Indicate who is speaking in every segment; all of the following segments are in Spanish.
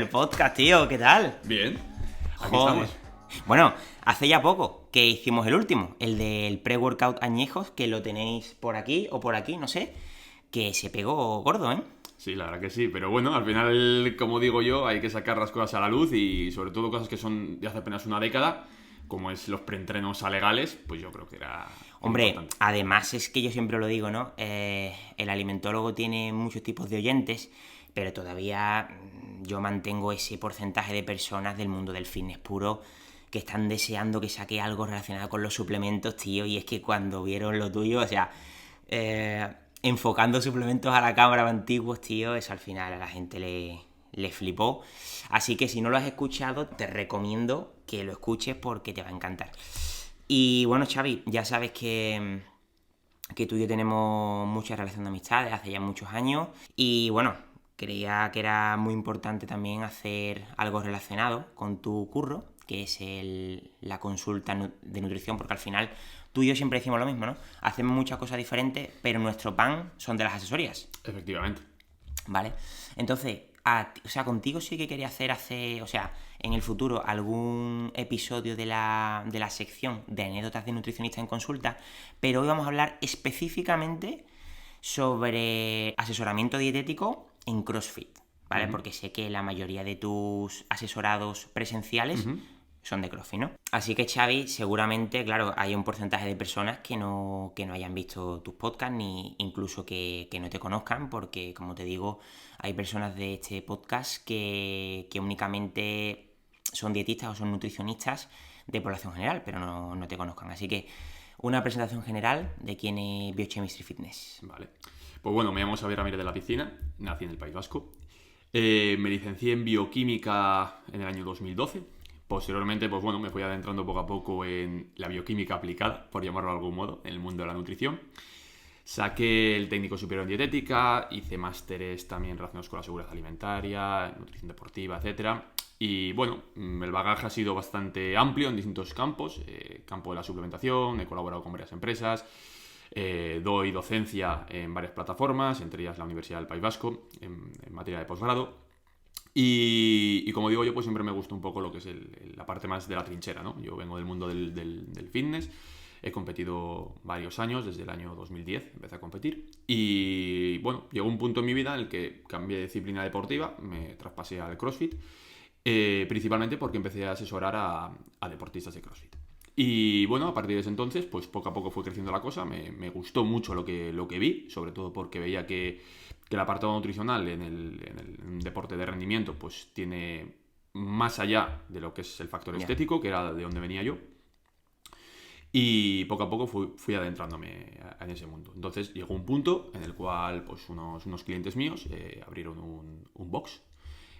Speaker 1: El podcast, tío, ¿qué tal?
Speaker 2: Bien, aquí
Speaker 1: Joder.
Speaker 2: estamos.
Speaker 1: Bueno, hace ya poco que hicimos el último, el del pre-workout añejos, que lo tenéis por aquí o por aquí, no sé, que se pegó gordo, ¿eh?
Speaker 2: Sí, la verdad que sí, pero bueno, al final, como digo yo, hay que sacar las cosas a la luz y sobre todo cosas que son de hace apenas una década, como es los preentrenos alegales, pues yo creo que era
Speaker 1: Hombre,
Speaker 2: importante.
Speaker 1: además es que yo siempre lo digo, ¿no? El alimentólogo tiene muchos tipos de oyentes, pero todavía yo mantengo ese porcentaje de personas del mundo del fitness puro que están deseando que saque algo relacionado con los suplementos, tío, y es que cuando vieron lo tuyo, o sea, enfocando suplementos a la cámara antiguos, tío, eso al final a la gente le flipó. Así que si no lo has escuchado, te recomiendo que lo escuches porque te va a encantar. Y bueno, Xavi, ya sabes que tú y yo tenemos mucha relación de amistad desde hace ya muchos años. Y bueno, creía que era muy importante también hacer algo relacionado con tu curro, que es la consulta de nutrición, porque al final tú y yo siempre decimos lo mismo, ¿no? Hacemos muchas cosas diferentes, pero nuestro pan son de las asesorías.
Speaker 2: Efectivamente.
Speaker 1: ¿Vale? Entonces, o sea, contigo sí que quería o sea, en el futuro algún episodio de la sección de anécdotas de nutricionista en consulta, pero hoy vamos a hablar específicamente sobre asesoramiento dietético en CrossFit, ¿vale?
Speaker 2: Ujú,
Speaker 1: Porque sé que la mayoría de tus asesorados presenciales
Speaker 2: ujú.
Speaker 1: son de CrossFit, ¿no? Así que, Xavi, seguramente, claro, hay un porcentaje de personas que no hayan visto tus podcasts, ni incluso que no te conozcan, porque, como te digo, hay personas de este podcast que únicamente son dietistas o son nutricionistas de población general, pero no te conozcan. Así que, una presentación general de quién es Biochemistry Fitness.
Speaker 2: Vale. Pues bueno, me llamo Xavier Ramírez de la Piscina, nací en el País Vasco. Me licencié en bioquímica en el año 2012. Posteriormente, pues bueno, me fui adentrando poco a poco en la bioquímica aplicada, por llamarlo de algún modo, en el mundo de la nutrición. Saqué el técnico superior en dietética, hice másteres también relacionados con la seguridad alimentaria, nutrición deportiva, etcétera. Y bueno, el bagaje ha sido bastante amplio en distintos campos. Campo de la suplementación, he colaborado con varias empresas, doy docencia en varias plataformas, entre ellas la Universidad del País Vasco, en materia de posgrado. Y como digo yo, pues siempre me gusta un poco lo que es la parte más de la trinchera, ¿no? Yo vengo del mundo del fitness, he competido varios años, desde el año 2010 empecé a competir. Y bueno, llegó un punto en mi vida en el que cambié de disciplina deportiva, me traspasé al CrossFit, principalmente porque empecé a asesorar a deportistas de CrossFit. Y bueno, a partir de ese entonces, pues poco a poco fue creciendo la cosa, me gustó mucho lo que vi, sobre todo porque veía que el apartado nutricional en el deporte de rendimiento pues tiene más allá de lo que es el factor
Speaker 1: Ya.
Speaker 2: estético, que era de donde venía yo. Y poco a poco fui adentrándome en ese mundo. Entonces llegó un punto en el cual pues unos clientes míos abrieron un box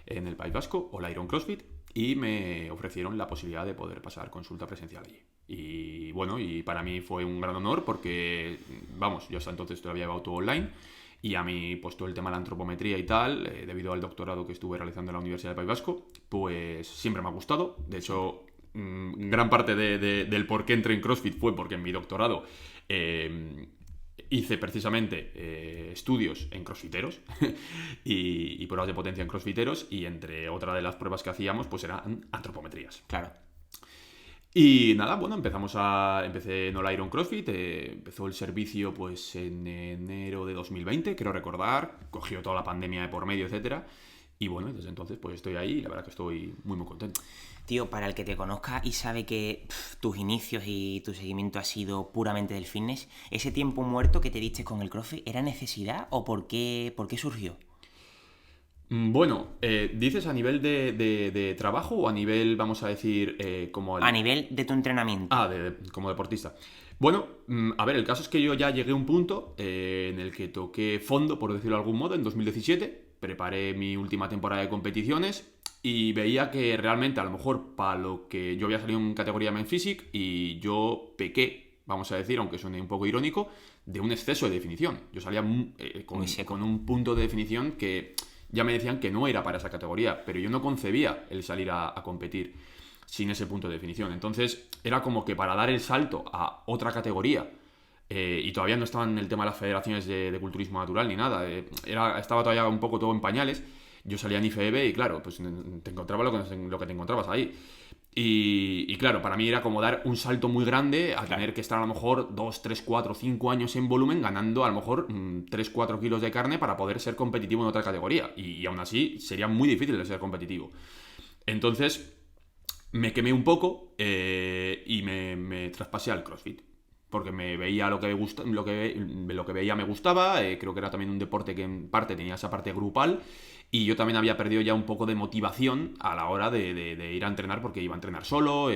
Speaker 2: en el País Vasco, All Iron CrossFit, y me ofrecieron la posibilidad de poder pasar consulta presencial allí. Y bueno, y para mí fue un gran honor porque, vamos, yo hasta entonces todavía llevado todo online y a mí, pues todo el tema de la antropometría y tal, debido al doctorado que estuve realizando en la Universidad del País Vasco, pues siempre me ha gustado. De hecho, gran parte del por qué entré en CrossFit fue porque en mi doctorado hice precisamente estudios en crossfiteros y pruebas de potencia en crossfiteros, y entre otra de las pruebas que hacíamos pues eran antropometrías.
Speaker 1: Claro.
Speaker 2: Y nada, bueno, empecé en All Iron CrossFit, empezó el servicio pues en enero de 2020, quiero recordar, cogió toda la pandemia de por medio, etcétera. Y bueno, desde entonces pues estoy ahí y la verdad que estoy muy muy contento.
Speaker 1: Tío, para el que te conozca y sabe que tus inicios y tu seguimiento ha sido puramente del fitness, ¿ese tiempo muerto que te diste con el CrossFit era necesidad o por qué surgió?
Speaker 2: Bueno, ¿dices a nivel de trabajo o a nivel, vamos a decir, como
Speaker 1: A nivel de tu entrenamiento.
Speaker 2: como deportista? Bueno, a ver, el caso es que yo ya llegué a un punto en el que toqué fondo, por decirlo de algún modo, en 2017. Preparé mi última temporada de competiciones y veía que realmente, a lo mejor, para lo que yo había salido en categoría Men Physique, y yo pequé, vamos a decir, aunque suene un poco irónico, de un exceso de definición. Yo salía
Speaker 1: Muy seco.
Speaker 2: con un punto de definición que ya me decían que no era para esa categoría, pero yo no concebía el salir a competir sin ese punto de definición. Entonces era como que para dar el salto a otra categoría, y todavía no estaba en el tema de las federaciones de culturismo natural ni nada, estaba todavía un poco todo en pañales, yo salía en IFEB y claro, pues te encontrabas lo que te encontrabas ahí. Y claro, para mí era como dar un salto muy grande a tener que estar a lo mejor 2, 3, 4, 5 años en volumen ganando a lo mejor 3, 4 kilos de carne para poder ser competitivo en otra categoría. Y aún así sería muy difícil de ser competitivo. Entonces me quemé un poco y me traspasé al CrossFit. Porque me veía lo que veía me gustaba, creo que era también un deporte que en parte tenía esa parte grupal y yo también había perdido ya un poco de motivación a la hora de ir a entrenar porque iba a entrenar solo,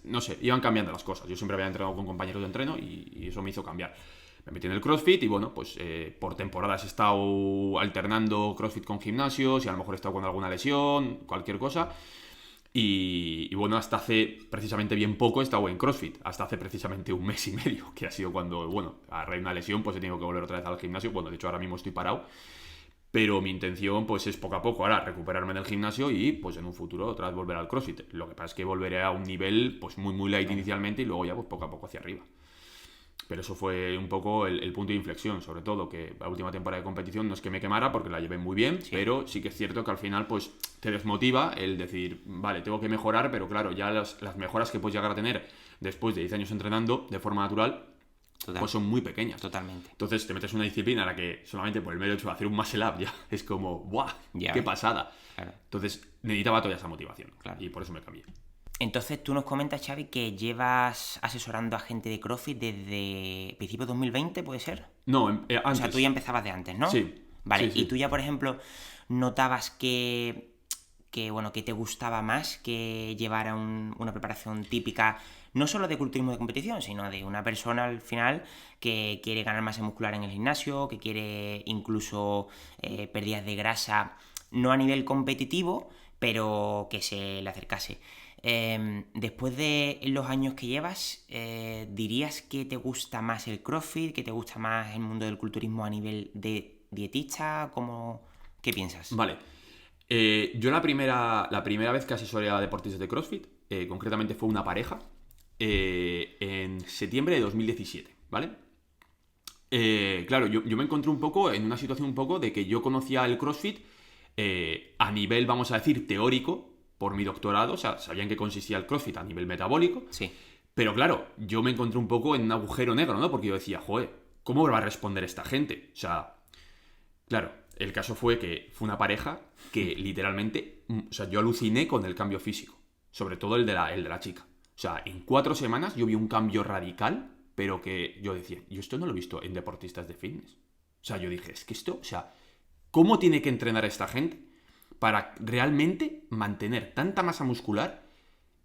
Speaker 2: no sé, iban cambiando las cosas. Yo siempre había entrenado con compañeros de entreno y eso me hizo cambiar. Me metí en el CrossFit y bueno, pues por temporadas he estado alternando CrossFit con gimnasios y a lo mejor he estado con alguna lesión, cualquier cosa. Y bueno, hasta hace precisamente bien poco he estado en CrossFit, hasta hace precisamente un mes y medio, que ha sido cuando, bueno, a raíz de una lesión, pues he tenido que volver otra vez al gimnasio. Bueno, de hecho ahora mismo estoy parado, pero mi intención pues es poco a poco ahora recuperarme del gimnasio y pues en un futuro otra vez volver al CrossFit. Lo que pasa es que volveré a un nivel pues muy light inicialmente y luego ya pues poco a poco hacia arriba. Pero eso fue un poco el punto de inflexión, sobre todo, que la última temporada de competición no es que me quemara porque la llevé muy bien, pero sí que es cierto que al final pues te desmotiva el decir, vale, tengo que mejorar, pero claro, ya las mejoras que puedes llegar a tener después de 10 años entrenando de forma natural, pues son muy pequeñas.
Speaker 1: Totalmente.
Speaker 2: Entonces te metes en una disciplina en la que solamente por el mero hecho de hacer un muscle up ya es como, ¡buah! ¡Qué pasada!
Speaker 1: Claro.
Speaker 2: Entonces necesitaba toda esa motivación
Speaker 1: Claro.
Speaker 2: y por eso me cambié.
Speaker 1: Entonces tú nos comentas, Xavi, que llevas asesorando a gente de CrossFit desde principios de 2020, ¿puede ser?
Speaker 2: No, antes.
Speaker 1: O sea, tú ya empezabas de antes, ¿no?
Speaker 2: Sí.
Speaker 1: Vale,
Speaker 2: Sí.
Speaker 1: y tú ya, por ejemplo, notabas que te gustaba más que llevar a una preparación típica, no solo de culturismo de competición, sino de una persona al final que quiere ganar masa muscular en el gimnasio, que quiere incluso pérdidas de grasa, no a nivel competitivo, pero que se le acercase. Después de los años que llevas, ¿dirías que te gusta más el CrossFit, que te gusta más el mundo del culturismo a nivel de dietista? ¿Qué piensas?
Speaker 2: Vale. Yo la primera vez que asesoré a deportistas de CrossFit, concretamente fue una pareja, en septiembre de 2017, ¿vale? Claro, yo me encontré un poco en una situación un poco de que yo conocía el CrossFit a nivel, vamos a decir, teórico, por mi doctorado, o sea, sabía en qué consistía el CrossFit a nivel metabólico,
Speaker 1: Sí.
Speaker 2: pero claro, yo me encontré un poco en un agujero negro, ¿no? Porque yo decía, joder, ¿cómo va a responder esta gente? O sea, claro, el caso fue que fue una pareja que literalmente, o sea, yo aluciné con el cambio físico, sobre todo el de la chica. O sea, en 4 semanas yo vi un cambio radical, pero que yo decía, yo esto no lo he visto en deportistas de fitness. O sea, yo dije, es que esto, o sea, ¿cómo tiene que entrenar esta gente para realmente mantener tanta masa muscular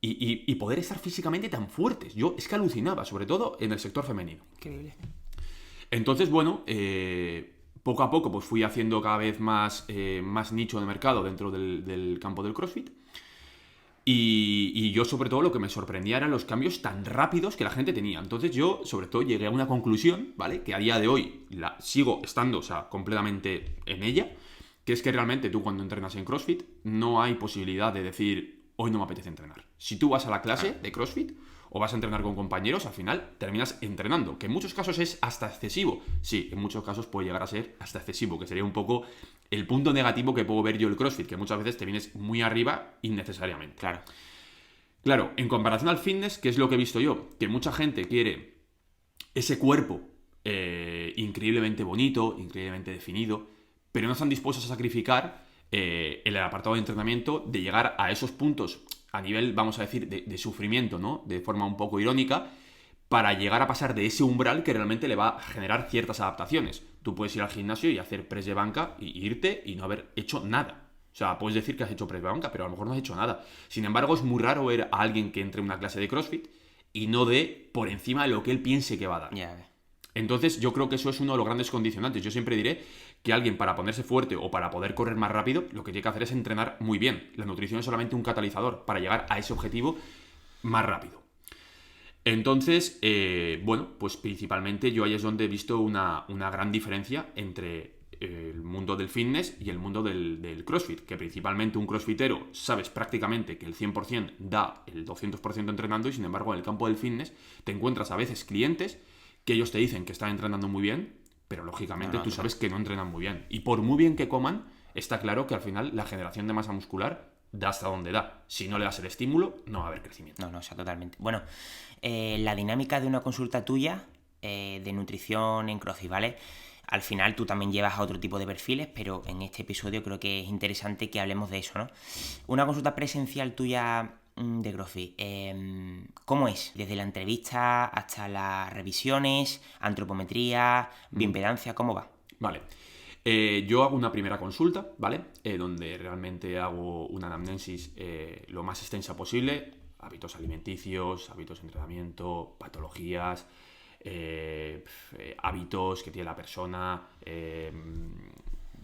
Speaker 2: y poder estar físicamente tan fuertes? Yo es que alucinaba, sobre todo en el sector femenino.
Speaker 1: Increíble.
Speaker 2: Entonces, bueno, poco a poco pues fui haciendo cada vez más nicho de mercado dentro del campo del CrossFit. Y yo sobre todo lo que me sorprendía eran los cambios tan rápidos que la gente tenía. Entonces yo sobre todo llegué a una conclusión, ¿vale? Que a día de hoy sigo estando, o sea, completamente en ella, que es que realmente tú cuando entrenas en CrossFit no hay posibilidad de decir, hoy no me apetece entrenar. Si tú vas a la clase de CrossFit o vas a entrenar con compañeros, al final terminas entrenando, que en muchos casos es hasta excesivo. Sí, en muchos casos puede llegar a ser hasta excesivo, que sería un poco el punto negativo que puedo ver yo el CrossFit, que muchas veces te vienes muy arriba innecesariamente. Claro, en comparación al fitness, ¿qué es lo que he visto yo? Que mucha gente quiere ese cuerpo increíblemente bonito, increíblemente definido, pero no están dispuestos a sacrificar el apartado de entrenamiento de llegar a esos puntos a nivel, vamos a decir, de sufrimiento, ¿no? De forma un poco irónica, para llegar a pasar de ese umbral que realmente le va a generar ciertas adaptaciones. Tú puedes ir al gimnasio y hacer press de banca y irte y no haber hecho nada. O sea, puedes decir que has hecho press de banca, pero a lo mejor no has hecho nada. Sin embargo, es muy raro ver a alguien que entre en una clase de CrossFit y no dé por encima de lo que él piense que va a dar.
Speaker 1: Yeah.
Speaker 2: Entonces yo creo que eso es uno de los grandes condicionantes. Yo siempre diré que alguien para ponerse fuerte o para poder correr más rápido, lo que tiene que hacer es entrenar muy bien. La nutrición es solamente un catalizador para llegar a ese objetivo más rápido. Entonces, bueno, pues principalmente yo ahí es donde he visto una gran diferencia entre el mundo del fitness y el mundo del CrossFit, que principalmente un crossfitero sabes prácticamente que el 100% da el 200% entrenando y sin embargo en el campo del fitness te encuentras a veces clientes que ellos te dicen que están entrenando muy bien, pero lógicamente tú sabes que no entrenan muy bien. Y por muy bien que coman, está claro que al final la generación de masa muscular da hasta donde da. Si no le das el estímulo, no va a haber crecimiento.
Speaker 1: No, o sea, totalmente. Bueno, la dinámica de una consulta tuya de nutrición en CrossFit, ¿vale? Al final tú también llevas a otro tipo de perfiles, pero en este episodio creo que es interesante que hablemos de eso, ¿no? Una consulta presencial tuya de CrossFit, ¿cómo es? Desde la entrevista hasta las revisiones, antropometría, bioimpedancia, ¿cómo va?
Speaker 2: Vale. Yo hago una primera consulta, ¿vale? Donde realmente hago una anamnesis lo más extensa posible, hábitos alimenticios, hábitos de entrenamiento, patologías, hábitos que tiene la persona,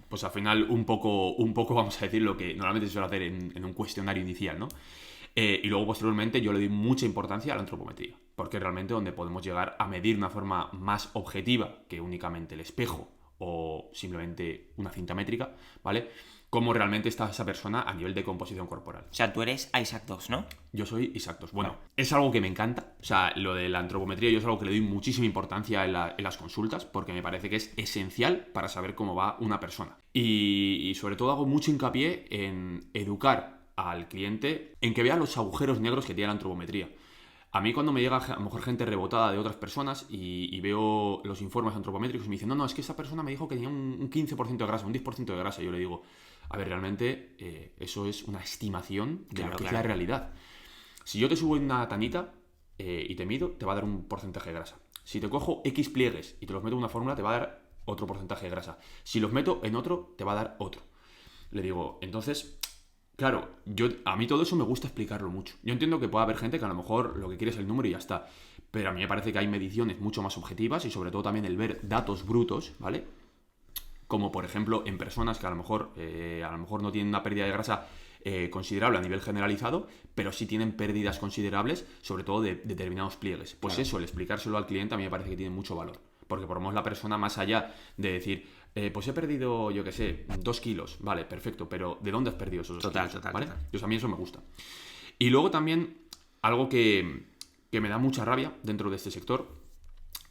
Speaker 2: pues al final un poco vamos a decir lo que normalmente se suele hacer en un cuestionario inicial, ¿no? Y luego posteriormente yo le doy mucha importancia a la antropometría, porque es realmente donde podemos llegar a medir de una forma más objetiva que únicamente el espejo o simplemente una cinta métrica, ¿vale? Cómo realmente está esa persona a nivel de composición corporal.
Speaker 1: O sea, tú eres Isaac Doss, ¿no?
Speaker 2: Yo soy Isaac Doss. Bueno, es algo que me encanta. O sea, lo de la antropometría yo es algo que le doy muchísima importancia en las consultas, porque me parece que es esencial para saber cómo va una persona. Y sobre todo hago mucho hincapié en educar al cliente en que vea los agujeros negros que tiene la antropometría. A mí cuando me llega a lo mejor gente rebotada de otras personas y veo los informes antropométricos y me dicen, no, es que esa persona me dijo que tenía un 15% de grasa, un 10% de grasa. Y yo le digo, a ver, realmente eso es una estimación de lo que es la realidad. Si yo te subo en una tanita y te mido, te va a dar un porcentaje de grasa. Si te cojo X pliegues y te los meto en una fórmula, te va a dar otro porcentaje de grasa. Si los meto en otro, te va a dar otro. Le digo, entonces... Claro, a mí todo eso me gusta explicarlo mucho. Yo entiendo que puede haber gente que a lo mejor lo que quiere es el número y ya está. Pero a mí me parece que hay mediciones mucho más objetivas y sobre todo también el ver datos brutos, ¿vale? Como por ejemplo en personas que a lo mejor no tienen una pérdida de grasa considerable a nivel generalizado, pero sí tienen pérdidas considerables, sobre todo de determinados pliegues. Pues claro, eso, el explicárselo al cliente a mí me parece que tiene mucho valor. Porque por lo menos la persona, más allá de decir, pues he perdido, yo qué sé, 2 kilos, vale, perfecto, pero ¿de dónde has perdido esos 2 kilos? ¿Vale? Pues a mí eso me gusta. Y luego también, algo que me da mucha rabia dentro de este sector,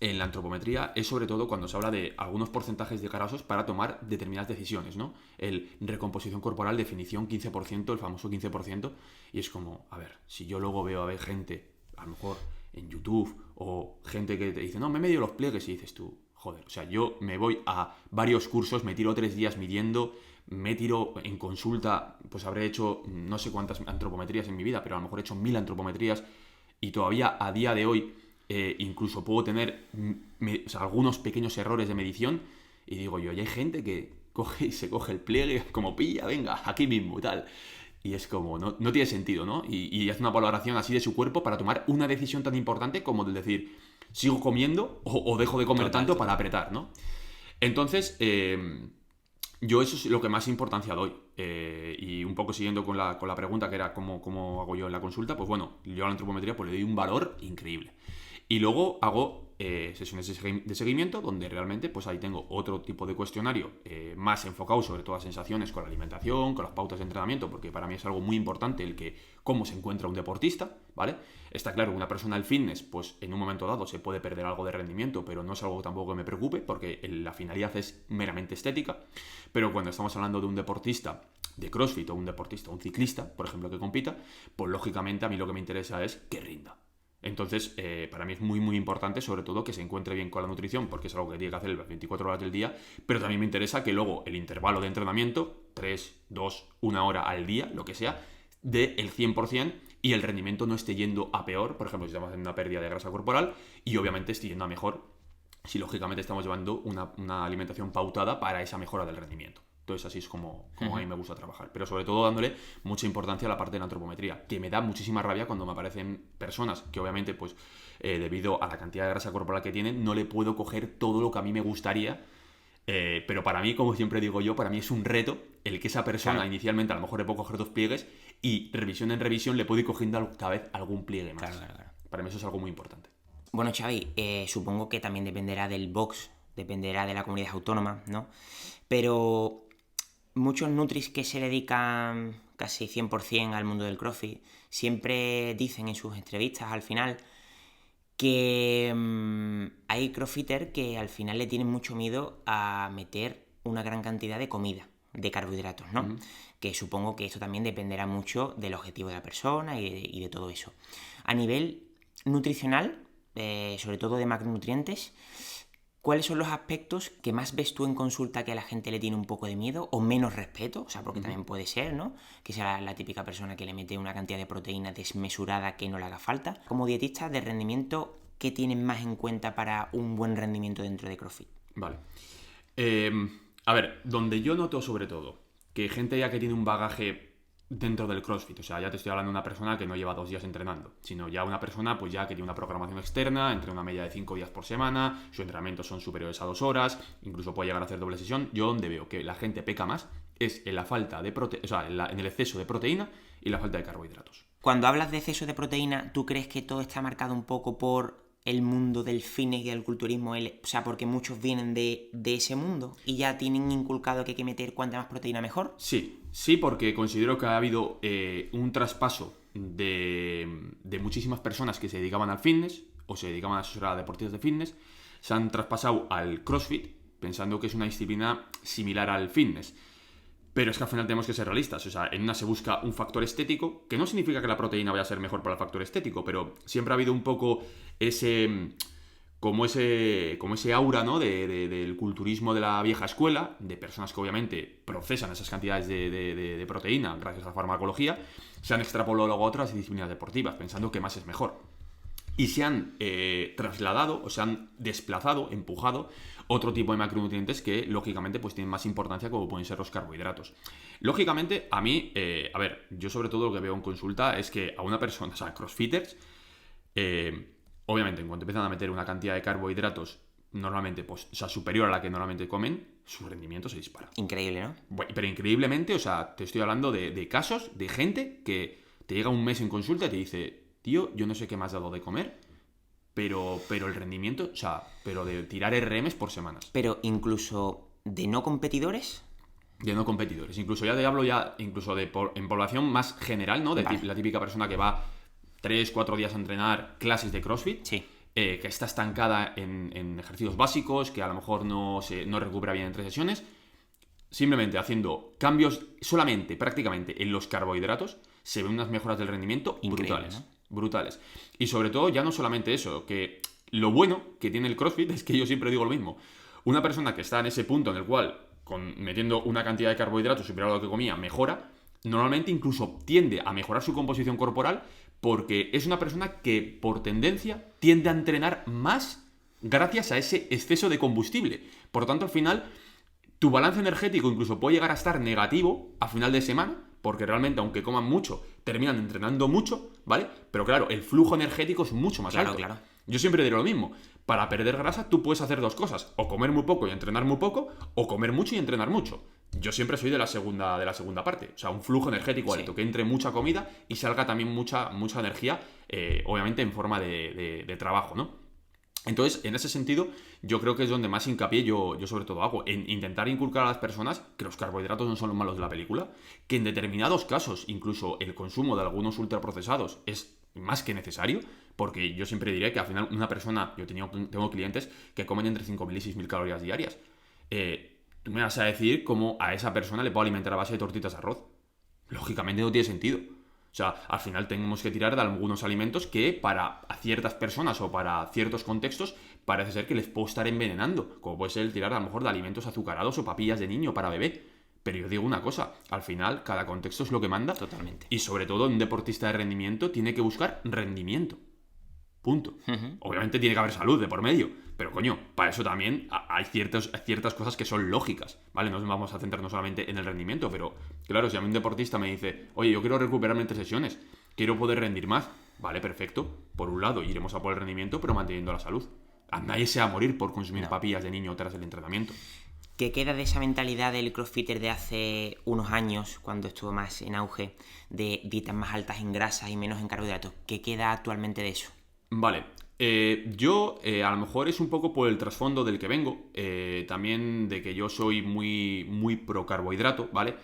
Speaker 2: en la antropometría, es sobre todo cuando se habla de algunos porcentajes de grasos para tomar determinadas decisiones, ¿no? El recomposición corporal, definición 15%, el famoso 15%, y es como, a ver, si yo luego veo a ver gente, a lo mejor en YouTube, o gente que te dice, no, me he medido los pliegues, y dices tú, joder, o sea, yo me voy a varios cursos, me tiro 3 días midiendo, me tiro en consulta, pues habré hecho no sé cuántas antropometrías en mi vida, pero a lo mejor he hecho 1000 antropometrías, y todavía a día de hoy incluso puedo tener algunos pequeños errores de medición, y digo yo, y hay gente que coge y se coge el pliegue como pilla, venga, aquí mismo y tal. Y es como, no tiene sentido, ¿no? Y hace una valoración así de su cuerpo para tomar una decisión tan importante como el decir, sigo comiendo o dejo de comer tanto para apretar, ¿no? Entonces, yo eso es lo que más importancia doy. Y un poco siguiendo con la pregunta que era cómo hago yo en la consulta, pues bueno, yo a la antropometría pues le doy un valor increíble. Y luego hago sesiones de seguimiento donde realmente pues ahí tengo otro tipo de cuestionario más enfocado sobre todo a sensaciones con la alimentación, con las pautas de entrenamiento, porque para mí es algo muy importante el que cómo se encuentra un deportista, ¿vale? Está claro que una persona del fitness pues en un momento dado se puede perder algo de rendimiento, pero no es algo tampoco que me preocupe porque la finalidad es meramente estética. Pero cuando estamos hablando de un deportista de CrossFit o un ciclista, por ejemplo, que compita, pues lógicamente a mí lo que me interesa es que rinda. Entonces, para mí es muy, muy importante, sobre todo, que se encuentre bien con la nutrición, porque es algo que tiene que hacer las 24 horas del día, pero también me interesa que luego el intervalo de entrenamiento, 3, 2, 1 hora al día, lo que sea, dé el 100% y el rendimiento no esté yendo a peor, por ejemplo, si estamos haciendo una pérdida de grasa corporal, y obviamente esté yendo a mejor si lógicamente estamos llevando una alimentación pautada para esa mejora del rendimiento. Entonces así es como a mí me gusta trabajar. Pero sobre todo dándole mucha importancia a la parte de la antropometría, que me da muchísima rabia cuando me aparecen personas que obviamente pues debido a la cantidad de grasa corporal que tienen no le puedo coger todo lo que a mí me gustaría. Pero para mí, como siempre digo yo, para mí es un reto el que esa persona inicialmente a lo mejor le puedo coger 2 pliegues y revisión en revisión le puedo ir cogiendo cada vez algún pliegue más. Claro. Para mí eso es algo muy importante.
Speaker 1: Bueno, Xavi, supongo que también dependerá del box, dependerá de la comunidad autónoma, ¿no? Pero muchos nutris que se dedican casi 100% al mundo del CrossFit siempre dicen en sus entrevistas al final que hay crossfitters que al final le tienen mucho miedo a meter una gran cantidad de comida, de carbohidratos, ¿no? Que supongo que esto también dependerá mucho del objetivo de la persona y de todo eso. A nivel nutricional, sobre todo de macronutrientes, ¿cuáles son los aspectos que más ves tú en consulta que a la gente le tiene un poco de miedo o menos respeto? O sea, porque también puede ser, ¿no? Que sea la típica persona que le mete una cantidad de proteína desmesurada que no le haga falta. Como dietista de rendimiento, ¿qué tienen más en cuenta para un buen rendimiento dentro de CrossFit?
Speaker 2: Vale. A ver, donde yo noto sobre todo que gente ya que tiene un bagaje dentro del CrossFit, o sea, ya te estoy hablando de una persona que no lleva 2 días entrenando, sino ya una persona pues ya que tiene una programación externa, entre una media de 5 días por semana, sus entrenamientos son superiores a 2 horas, incluso puede llegar a hacer doble sesión. Yo donde veo que la gente peca más es en la falta de en el exceso de proteína y la falta de carbohidratos.
Speaker 1: Cuando hablas de exceso de proteína, ¿tú crees que todo está marcado un poco por el mundo del fitness y del culturismo? O sea, porque muchos vienen de ese mundo y ya tienen inculcado que hay que meter cuanta más proteína mejor.
Speaker 2: Sí, porque considero que ha habido un traspaso de muchísimas personas que se dedicaban al fitness o se dedicaban a asesorar a deportistas de fitness, se han traspasado al CrossFit pensando que es una disciplina similar al fitness. Pero es que al final tenemos que ser realistas. O sea, en una se busca un factor estético, que no significa que la proteína vaya a ser mejor para el factor estético, pero siempre ha habido un poco ese aura, ¿no? Del culturismo de la vieja escuela, de personas que obviamente procesan esas cantidades de proteína gracias a la farmacología, se han extrapolado luego a otras disciplinas deportivas, pensando que más es mejor. Y se han trasladado, o se han desplazado, empujado otro tipo de macronutrientes que, lógicamente, pues tienen más importancia, como pueden ser los carbohidratos. Lógicamente, a mí, a ver, yo sobre todo lo que veo en consulta es que a una persona, o sea, crossfitters, obviamente, en cuanto empiezan a meter una cantidad de carbohidratos normalmente, pues, o sea, superior a la que normalmente comen, su rendimiento se dispara.
Speaker 1: Increíble, ¿no?
Speaker 2: Bueno, pero increíblemente, o sea, te estoy hablando de casos de gente que te llega un mes en consulta y te dice, tío, yo no sé qué me has dado de comer, pero el rendimiento, o sea, pero de tirar RMs por semanas.
Speaker 1: Pero incluso de no competidores.
Speaker 2: De no competidores. Incluso ya te hablo incluso en población más general, ¿no?
Speaker 1: Vale.
Speaker 2: La típica persona que va 3-4 días a entrenar clases de CrossFit.
Speaker 1: Sí.
Speaker 2: Que está estancada en ejercicios básicos, que a lo mejor no recupera bien en 3 sesiones. Simplemente haciendo cambios solamente, prácticamente, en los carbohidratos, se ven unas mejoras del rendimiento brutales.
Speaker 1: ¿No?
Speaker 2: Brutales. Y sobre todo, ya no solamente eso, que lo bueno que tiene el CrossFit es que yo siempre digo lo mismo. Una persona que está en ese punto en el cual, metiendo una cantidad de carbohidratos superior a lo que comía, mejora, normalmente incluso tiende a mejorar su composición corporal, porque es una persona que, por tendencia, tiende a entrenar más gracias a ese exceso de combustible. Por lo tanto, al final, tu balance energético incluso puede llegar a estar negativo a final de semana, porque realmente, aunque coman mucho, terminan entrenando mucho, ¿vale? Pero claro, el flujo energético es mucho más alto.
Speaker 1: Claro.
Speaker 2: Yo siempre diré lo mismo. Para perder grasa, tú puedes hacer 2 cosas. O comer muy poco y entrenar muy poco, o comer mucho y entrenar mucho. Yo siempre soy de la segunda parte. O sea, un flujo energético alto, que entre mucha comida y salga también mucha energía, obviamente en forma de trabajo, ¿no? Entonces, en ese sentido, yo creo que es donde más hincapié yo sobre todo hago, en intentar inculcar a las personas que los carbohidratos no son los malos de la película, que en determinados casos, incluso el consumo de algunos ultraprocesados es más que necesario, porque yo siempre diré que al final una persona, tengo clientes que comen entre 5.000 y 6.000 calorías diarias. Tú me vas a decir cómo a esa persona le puedo alimentar a base de tortitas de arroz. Lógicamente no tiene sentido. O sea, al final tenemos que tirar de algunos alimentos que para ciertas personas o para ciertos contextos parece ser que les puedo estar envenenando. Como puede ser el tirar a lo mejor de alimentos azucarados o papillas de niño para bebé. Pero yo digo una cosa, al final cada contexto es lo que manda.
Speaker 1: Totalmente.
Speaker 2: Y sobre todo un deportista de rendimiento tiene que buscar rendimiento. Punto. Obviamente tiene que haber salud de por medio, pero coño, para eso también hay ciertas cosas que son lógicas, ¿vale? No nos vamos a centrarnos solamente en el rendimiento, pero claro, si a mí un deportista me dice, oye, yo quiero recuperarme en 3 sesiones, quiero poder rendir más, vale, perfecto, por un lado iremos a por el rendimiento, pero manteniendo la salud. A nadie se va a morir por consumir papillas de niño tras el entrenamiento.
Speaker 1: ¿Qué queda de esa mentalidad del crossfitter de hace unos años, cuando estuvo más en auge, de dietas más altas en grasas y menos en carbohidratos? ¿Qué queda actualmente de eso?
Speaker 2: Vale, yo a lo mejor es un poco por el trasfondo del que vengo, también de que yo soy muy pro carbohidrato, ¿vale?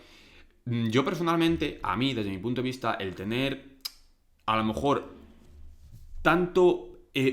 Speaker 2: Yo personalmente, a mí, desde mi punto de vista, el tener a lo mejor tanto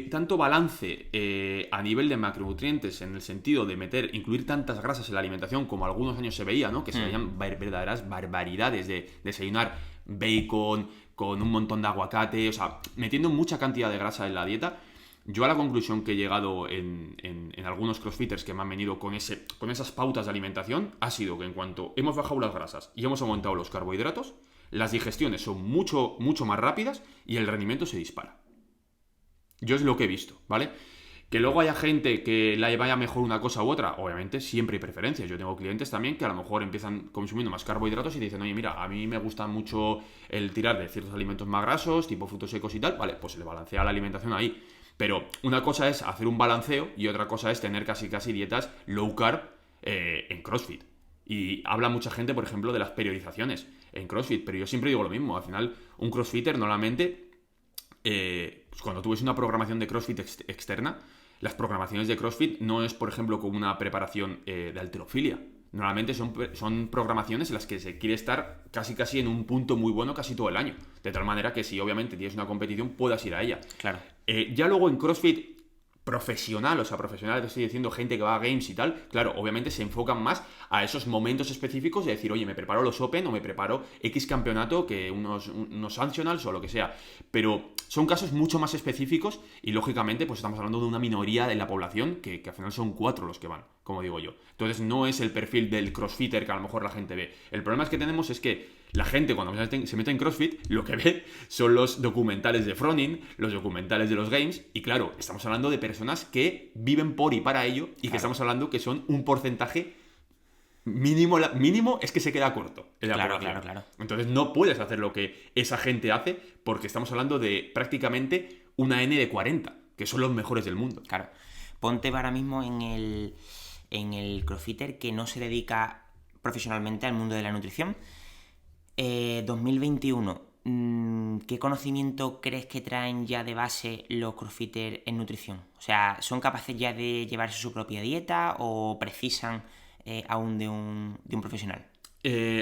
Speaker 2: tanto balance a nivel de macronutrientes, en el sentido de incluir tantas grasas en la alimentación como algunos años se veía, ¿no? Que se veían verdaderas barbaridades de desayunar bacon con un montón de aguacate, o sea, metiendo mucha cantidad de grasa en la dieta. Yo a la conclusión que he llegado en algunos crossfitters que me han venido con esas pautas de alimentación ha sido que en cuanto hemos bajado las grasas y hemos aumentado los carbohidratos, las digestiones son mucho, mucho más rápidas y el rendimiento se dispara. Yo es lo que he visto, ¿vale? Que luego haya gente que le vaya mejor una cosa u otra, obviamente siempre hay preferencias. Yo tengo clientes también que a lo mejor empiezan consumiendo más carbohidratos y dicen, oye, mira, a mí me gusta mucho el tirar de ciertos alimentos más grasos, tipo frutos secos y tal, vale, pues se le balancea la alimentación ahí. Pero una cosa es hacer un balanceo y otra cosa es tener casi dietas low carb en CrossFit. Y habla mucha gente, por ejemplo, de las periodizaciones en CrossFit, pero yo siempre digo lo mismo. Al final, un CrossFitter normalmente, pues cuando tú ves una programación de CrossFit externa, las programaciones de CrossFit no es, por ejemplo, como una preparación de halterofilia. Normalmente son programaciones en las que se quiere estar casi en un punto muy bueno casi todo el año. De tal manera que si obviamente tienes una competición puedas ir a ella.
Speaker 1: Claro.
Speaker 2: Ya luego en CrossFit profesional, o sea, profesional, te estoy diciendo gente que va a games y tal, claro, obviamente se enfocan más a esos momentos específicos de decir, oye, me preparo los Open o me preparo X campeonato que unos Nationals o lo que sea, pero son casos mucho más específicos y lógicamente pues estamos hablando de una minoría de la población que al final son 4 los que van, como digo yo. Entonces no es el perfil del crossfitter que a lo mejor la gente ve. El problema es que tenemos es que la gente cuando se mete en CrossFit lo que ve son los documentales de Froning, los documentales de los games y claro, estamos hablando de personas que viven por y para ello y que estamos hablando que son un porcentaje mínimo es que se queda corto.
Speaker 1: Claro.
Speaker 2: Entonces no puedes hacer lo que esa gente hace porque estamos hablando de prácticamente una N de 40, que son los mejores del mundo.
Speaker 1: Claro. Ponte ahora mismo en el crossfitter que no se dedica profesionalmente al mundo de la nutrición. 2021, ¿qué conocimiento crees que traen ya de base los crossfitters en nutrición? O sea, ¿son capaces ya de llevarse su propia dieta o precisan aún de un profesional?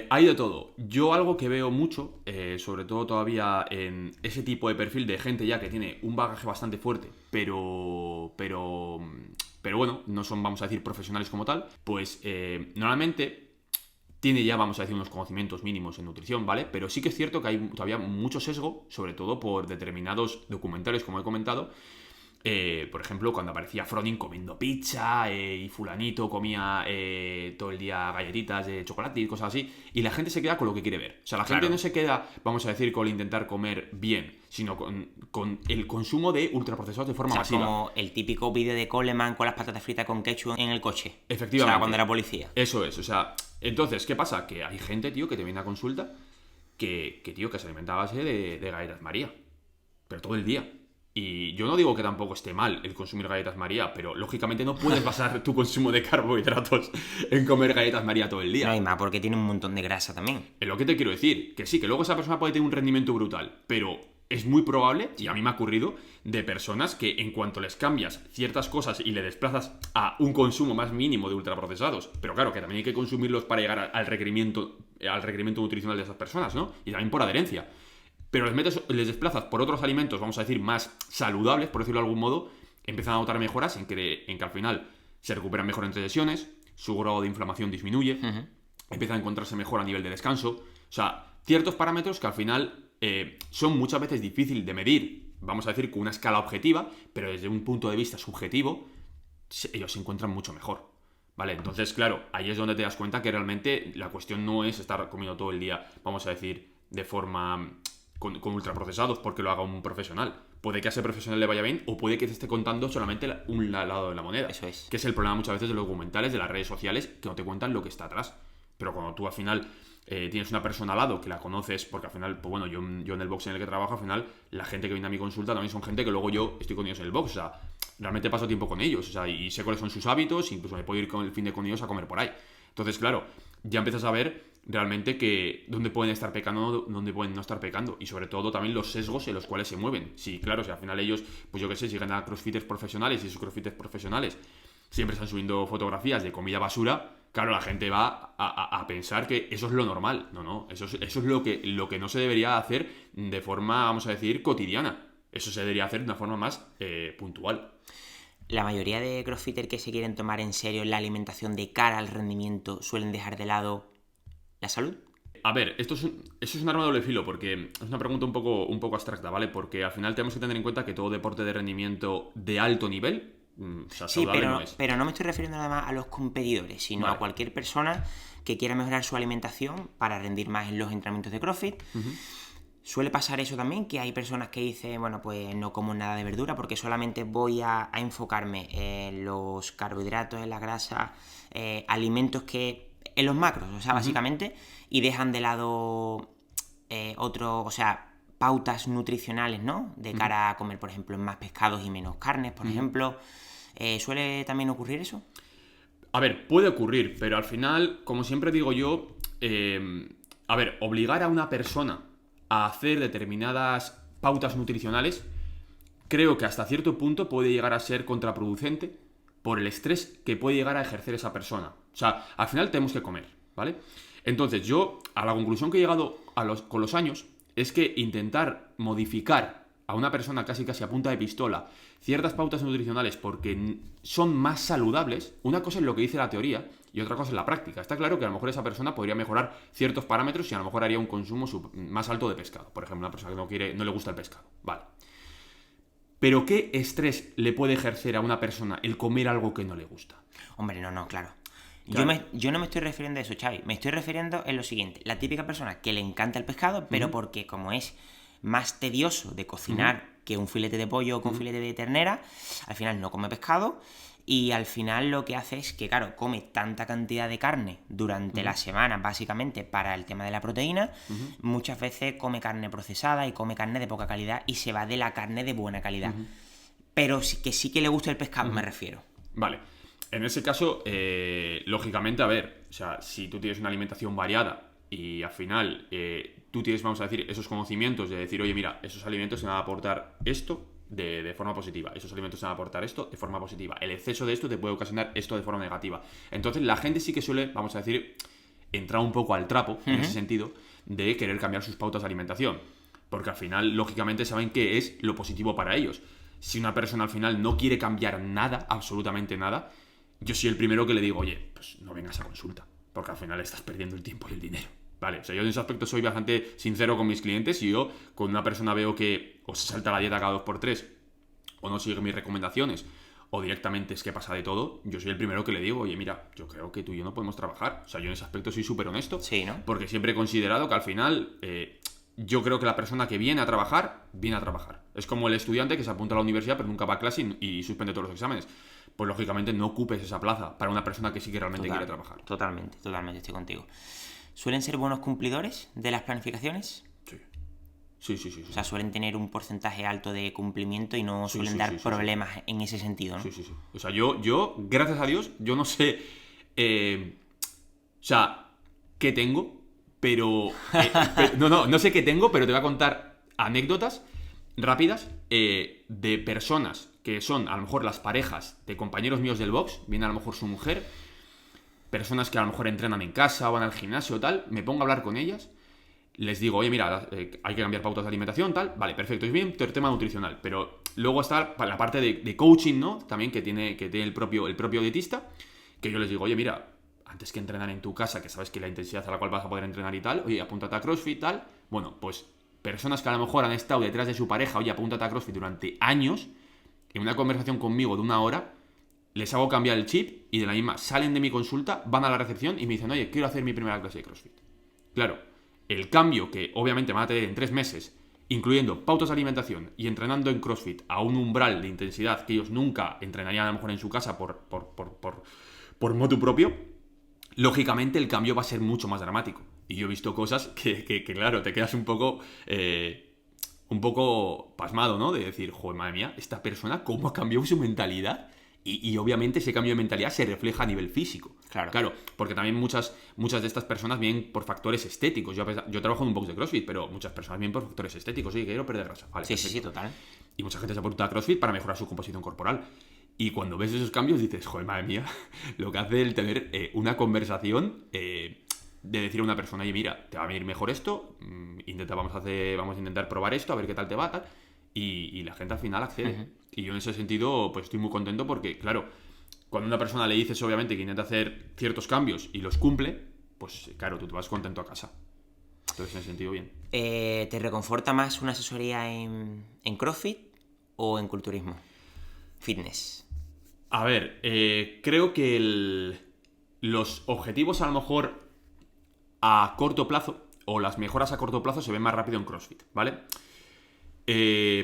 Speaker 2: Hay de todo. Yo algo que veo mucho, sobre todo todavía en ese tipo de perfil de gente ya que tiene un bagaje bastante fuerte, pero bueno, no son, vamos a decir, profesionales como tal, pues normalmente tiene ya, vamos a decir, unos conocimientos mínimos en nutrición, ¿vale? Pero sí que es cierto que hay todavía mucho sesgo, sobre todo por determinados documentales, como he comentado. Por ejemplo, cuando aparecía Froning comiendo pizza y fulanito comía todo el día galletitas de chocolate y cosas así, y la gente se queda con lo que quiere ver. O sea, la gente no se queda, vamos a decir, con intentar comer bien, sino con el consumo de ultraprocesados de forma masiva.
Speaker 1: Como el típico vídeo de Coleman con las patatas fritas con ketchup en el coche.
Speaker 2: Efectivamente.
Speaker 1: O sea, cuando era policía.
Speaker 2: Eso es, o sea, entonces, ¿qué pasa? Que hay gente, tío, que te viene a consulta que se alimenta a base de galletas María, pero todo el día. Y yo no digo que tampoco esté mal el consumir galletas María, pero lógicamente no puedes basar tu consumo de carbohidratos en comer galletas María todo el día.
Speaker 1: No hay más, porque tiene un montón de grasa también.
Speaker 2: Es lo que te quiero decir, que sí, que luego esa persona puede tener un rendimiento brutal, pero es muy probable, y a mí me ha ocurrido, de personas que en cuanto les cambias ciertas cosas y le desplazas a un consumo más mínimo de ultraprocesados, pero claro, que también hay que consumirlos para llegar al requerimiento nutricional de esas personas, ¿no? Y también por adherencia. Pero les desplazas por otros alimentos, vamos a decir, más saludables, por decirlo de algún modo, empiezan a notar mejoras en que al final se recuperan mejor entre sesiones, su grado de inflamación disminuye, empiezan a encontrarse mejor a nivel de descanso. O sea, ciertos parámetros que al final son muchas veces difíciles de medir, vamos a decir, con una escala objetiva, pero desde un punto de vista subjetivo, ellos se encuentran mucho mejor. ¿Vale? Entonces, claro, ahí es donde te das cuenta que realmente la cuestión no es estar comiendo todo el día, vamos a decir, de forma con ultraprocesados porque lo haga un profesional. Puede que a ese profesional le vaya bien o puede que te esté contando solamente un lado de la moneda.
Speaker 1: Eso es.
Speaker 2: Que es el problema muchas veces de los documentales, de las redes sociales, que no te cuentan lo que está atrás. Pero cuando tú al final tienes una persona al lado que la conoces, porque al final, pues bueno, yo en el box en el que trabajo, al final, la gente que viene a mi consulta también son gente que luego yo estoy con ellos en el box. O sea, realmente paso tiempo con ellos. O sea, y sé cuáles son sus hábitos, incluso me puedo ir con el fin de con ellos a comer por ahí. Entonces, claro, ya empiezas a ver realmente que dónde pueden estar pecando, dónde pueden no estar pecando, y sobre todo también los sesgos en los cuales se mueven. Sí, claro, si al final ellos, pues yo qué sé, siguen a crossfitters profesionales y esos crossfitters profesionales siempre están subiendo fotografías de comida basura, claro, la gente va a pensar que eso es lo normal. No, eso es lo que no se debería hacer de forma, vamos a decir, cotidiana. Eso se debería hacer de una forma más puntual.
Speaker 1: La mayoría de crossfitters que se quieren tomar en serio la alimentación de cara al rendimiento suelen dejar de lado la salud.
Speaker 2: A ver, eso es un arma de doble filo, porque es una pregunta un poco abstracta, ¿vale? Porque al final tenemos que tener en cuenta que todo deporte de rendimiento de alto nivel, o sea,
Speaker 1: Sí,
Speaker 2: saludable no es.
Speaker 1: pero no me estoy refiriendo nada más a los competidores, sino
Speaker 2: Vale.
Speaker 1: a cualquier persona que quiera mejorar su alimentación para rendir más en los entrenamientos de CrossFit. Suele pasar eso también, que hay personas que dicen, bueno, pues no como nada de verdura porque solamente voy a enfocarme en los carbohidratos, en la grasa, alimentos que... en los macros, o sea, básicamente, y dejan de lado o sea, pautas nutricionales, ¿no? De cara a comer, por ejemplo, más pescados y menos carnes, por ejemplo. ¿Suele también ocurrir eso?
Speaker 2: A ver, puede ocurrir, pero al final, como siempre digo yo, a ver, obligar a una persona a hacer determinadas pautas nutricionales, creo que hasta cierto punto puede llegar a ser contraproducente por el estrés que puede llegar a ejercer esa persona. O sea, al final tenemos que comer, ¿vale? Entonces yo, a la conclusión que he llegado con los años, es que intentar modificar a una persona casi a punta de pistola ciertas pautas nutricionales porque son más saludables, una cosa es lo que dice la teoría y otra cosa es la práctica. Está claro que a lo mejor esa persona podría mejorar ciertos parámetros y a lo mejor haría un consumo más alto de pescado. Por ejemplo, una persona que no le gusta el pescado. Vale. Pero ¿qué estrés le puede ejercer a una persona el comer algo que no le gusta?
Speaker 1: Hombre, no, claro.
Speaker 2: Claro.
Speaker 1: Yo no me estoy refiriendo a eso, Xavi. Me estoy refiriendo en lo siguiente. La típica persona que le encanta el pescado, pero porque como es más tedioso de cocinar que un filete de pollo o que un filete de ternera, al final no come pescado y al final lo que hace es que, claro, come tanta cantidad de carne durante la semana, básicamente para el tema de la proteína, muchas veces come carne procesada y come carne de poca calidad y se va de la carne de buena calidad. Pero sí que le gusta el pescado, me refiero.
Speaker 2: Vale. En ese caso, lógicamente, a ver, o sea, si tú tienes una alimentación variada y al final tú tienes, vamos a decir, esos conocimientos de decir, oye, mira, esos alimentos se van a aportar esto de forma positiva, esos alimentos se van a aportar esto de forma positiva, el exceso de esto te puede ocasionar esto de forma negativa. Entonces la gente sí que suele, vamos a decir, entrar un poco al trapo, en ese sentido, de querer cambiar sus pautas de alimentación. Porque al final, lógicamente, saben qué es lo positivo para ellos. Si una persona al final no quiere cambiar nada, absolutamente nada, yo soy el primero que le digo, oye, pues no vengas a consulta, porque al final estás perdiendo el tiempo y el dinero. Vale, o sea, yo en ese aspecto soy bastante sincero con mis clientes y yo con una persona veo que o se salta la dieta cada 2x3 o no sigue mis recomendaciones o directamente es que pasa de todo, yo soy el primero que le digo, oye, mira, yo creo que tú y yo no podemos trabajar. O sea, yo en ese aspecto soy súper honesto.
Speaker 1: Sí, ¿no?
Speaker 2: Porque siempre he considerado que al final yo creo que la persona que viene a trabajar, viene a trabajar. Es como el estudiante que se apunta a la universidad pero nunca va a clase y suspende todos los exámenes. Pues lógicamente no ocupes esa plaza para una persona que sí que realmente quiere trabajar.
Speaker 1: Totalmente, estoy contigo. ¿Suelen ser buenos cumplidores de las planificaciones?
Speaker 2: Sí.
Speaker 1: O sea, suelen tener un porcentaje alto de cumplimiento y no suelen dar problemas en ese sentido, ¿no?
Speaker 2: Sí. O sea, yo, gracias a Dios, yo no sé, o sea, qué tengo, pero... no sé qué tengo, pero te voy a contar anécdotas rápidas de personas que son a lo mejor las parejas de compañeros míos del box, viene a lo mejor su mujer, personas que a lo mejor entrenan en casa o van al gimnasio o tal, me pongo a hablar con ellas, les digo, oye, mira, hay que cambiar pautas de alimentación, tal, vale, perfecto, es bien el tema nutricional, pero luego está la parte de coaching, ¿no? También que tiene el propio dietista, que yo les digo, oye, mira, antes que entrenar en tu casa, que sabes que la intensidad a la cual vas a poder entrenar y tal, oye, apúntate a CrossFit, tal, bueno, pues personas que a lo mejor han estado detrás de su pareja, oye, apúntate a CrossFit durante años, en una conversación conmigo de 1 hora, les hago cambiar el chip y de la misma salen de mi consulta, van a la recepción y me dicen, oye, quiero hacer mi primera clase de CrossFit. Claro, el cambio que obviamente van a tener en 3 meses, incluyendo pautas de alimentación y entrenando en CrossFit a un umbral de intensidad que ellos nunca entrenarían a lo mejor en su casa por motu propio, lógicamente el cambio va a ser mucho más dramático. Y yo he visto cosas que claro, te quedas un poco pasmado, ¿no? De decir, joder, madre mía, esta persona, ¿cómo ha cambiado su mentalidad? Y obviamente ese cambio de mentalidad se refleja a nivel físico. Claro, porque también muchas de estas personas vienen por factores estéticos. Yo trabajo en un box de CrossFit, pero muchas personas vienen por factores estéticos. Oye, quiero perder grasa. Vale,
Speaker 1: Sí, total.
Speaker 2: Y mucha gente se apunta a CrossFit para mejorar su composición corporal. Y cuando ves esos cambios dices, joder, madre mía, lo que hace el tener una conversación de decir a una persona, oye, mira, te va a venir mejor esto, vamos a intentar probar esto, a ver qué tal te va, tal. y la gente al final accede.
Speaker 1: Ujú.
Speaker 2: Y yo en ese sentido pues estoy muy contento porque, claro, cuando a una persona le dices obviamente que intenta hacer ciertos cambios y los cumple, pues claro, tú te vas contento a casa. Entonces en ese sentido bien.
Speaker 1: ¿Te reconforta más una asesoría en CrossFit o en culturismo? Fitness.
Speaker 2: A ver, creo que los objetivos a lo mejor a corto plazo o las mejoras a corto plazo se ven más rápido en CrossFit, ¿vale?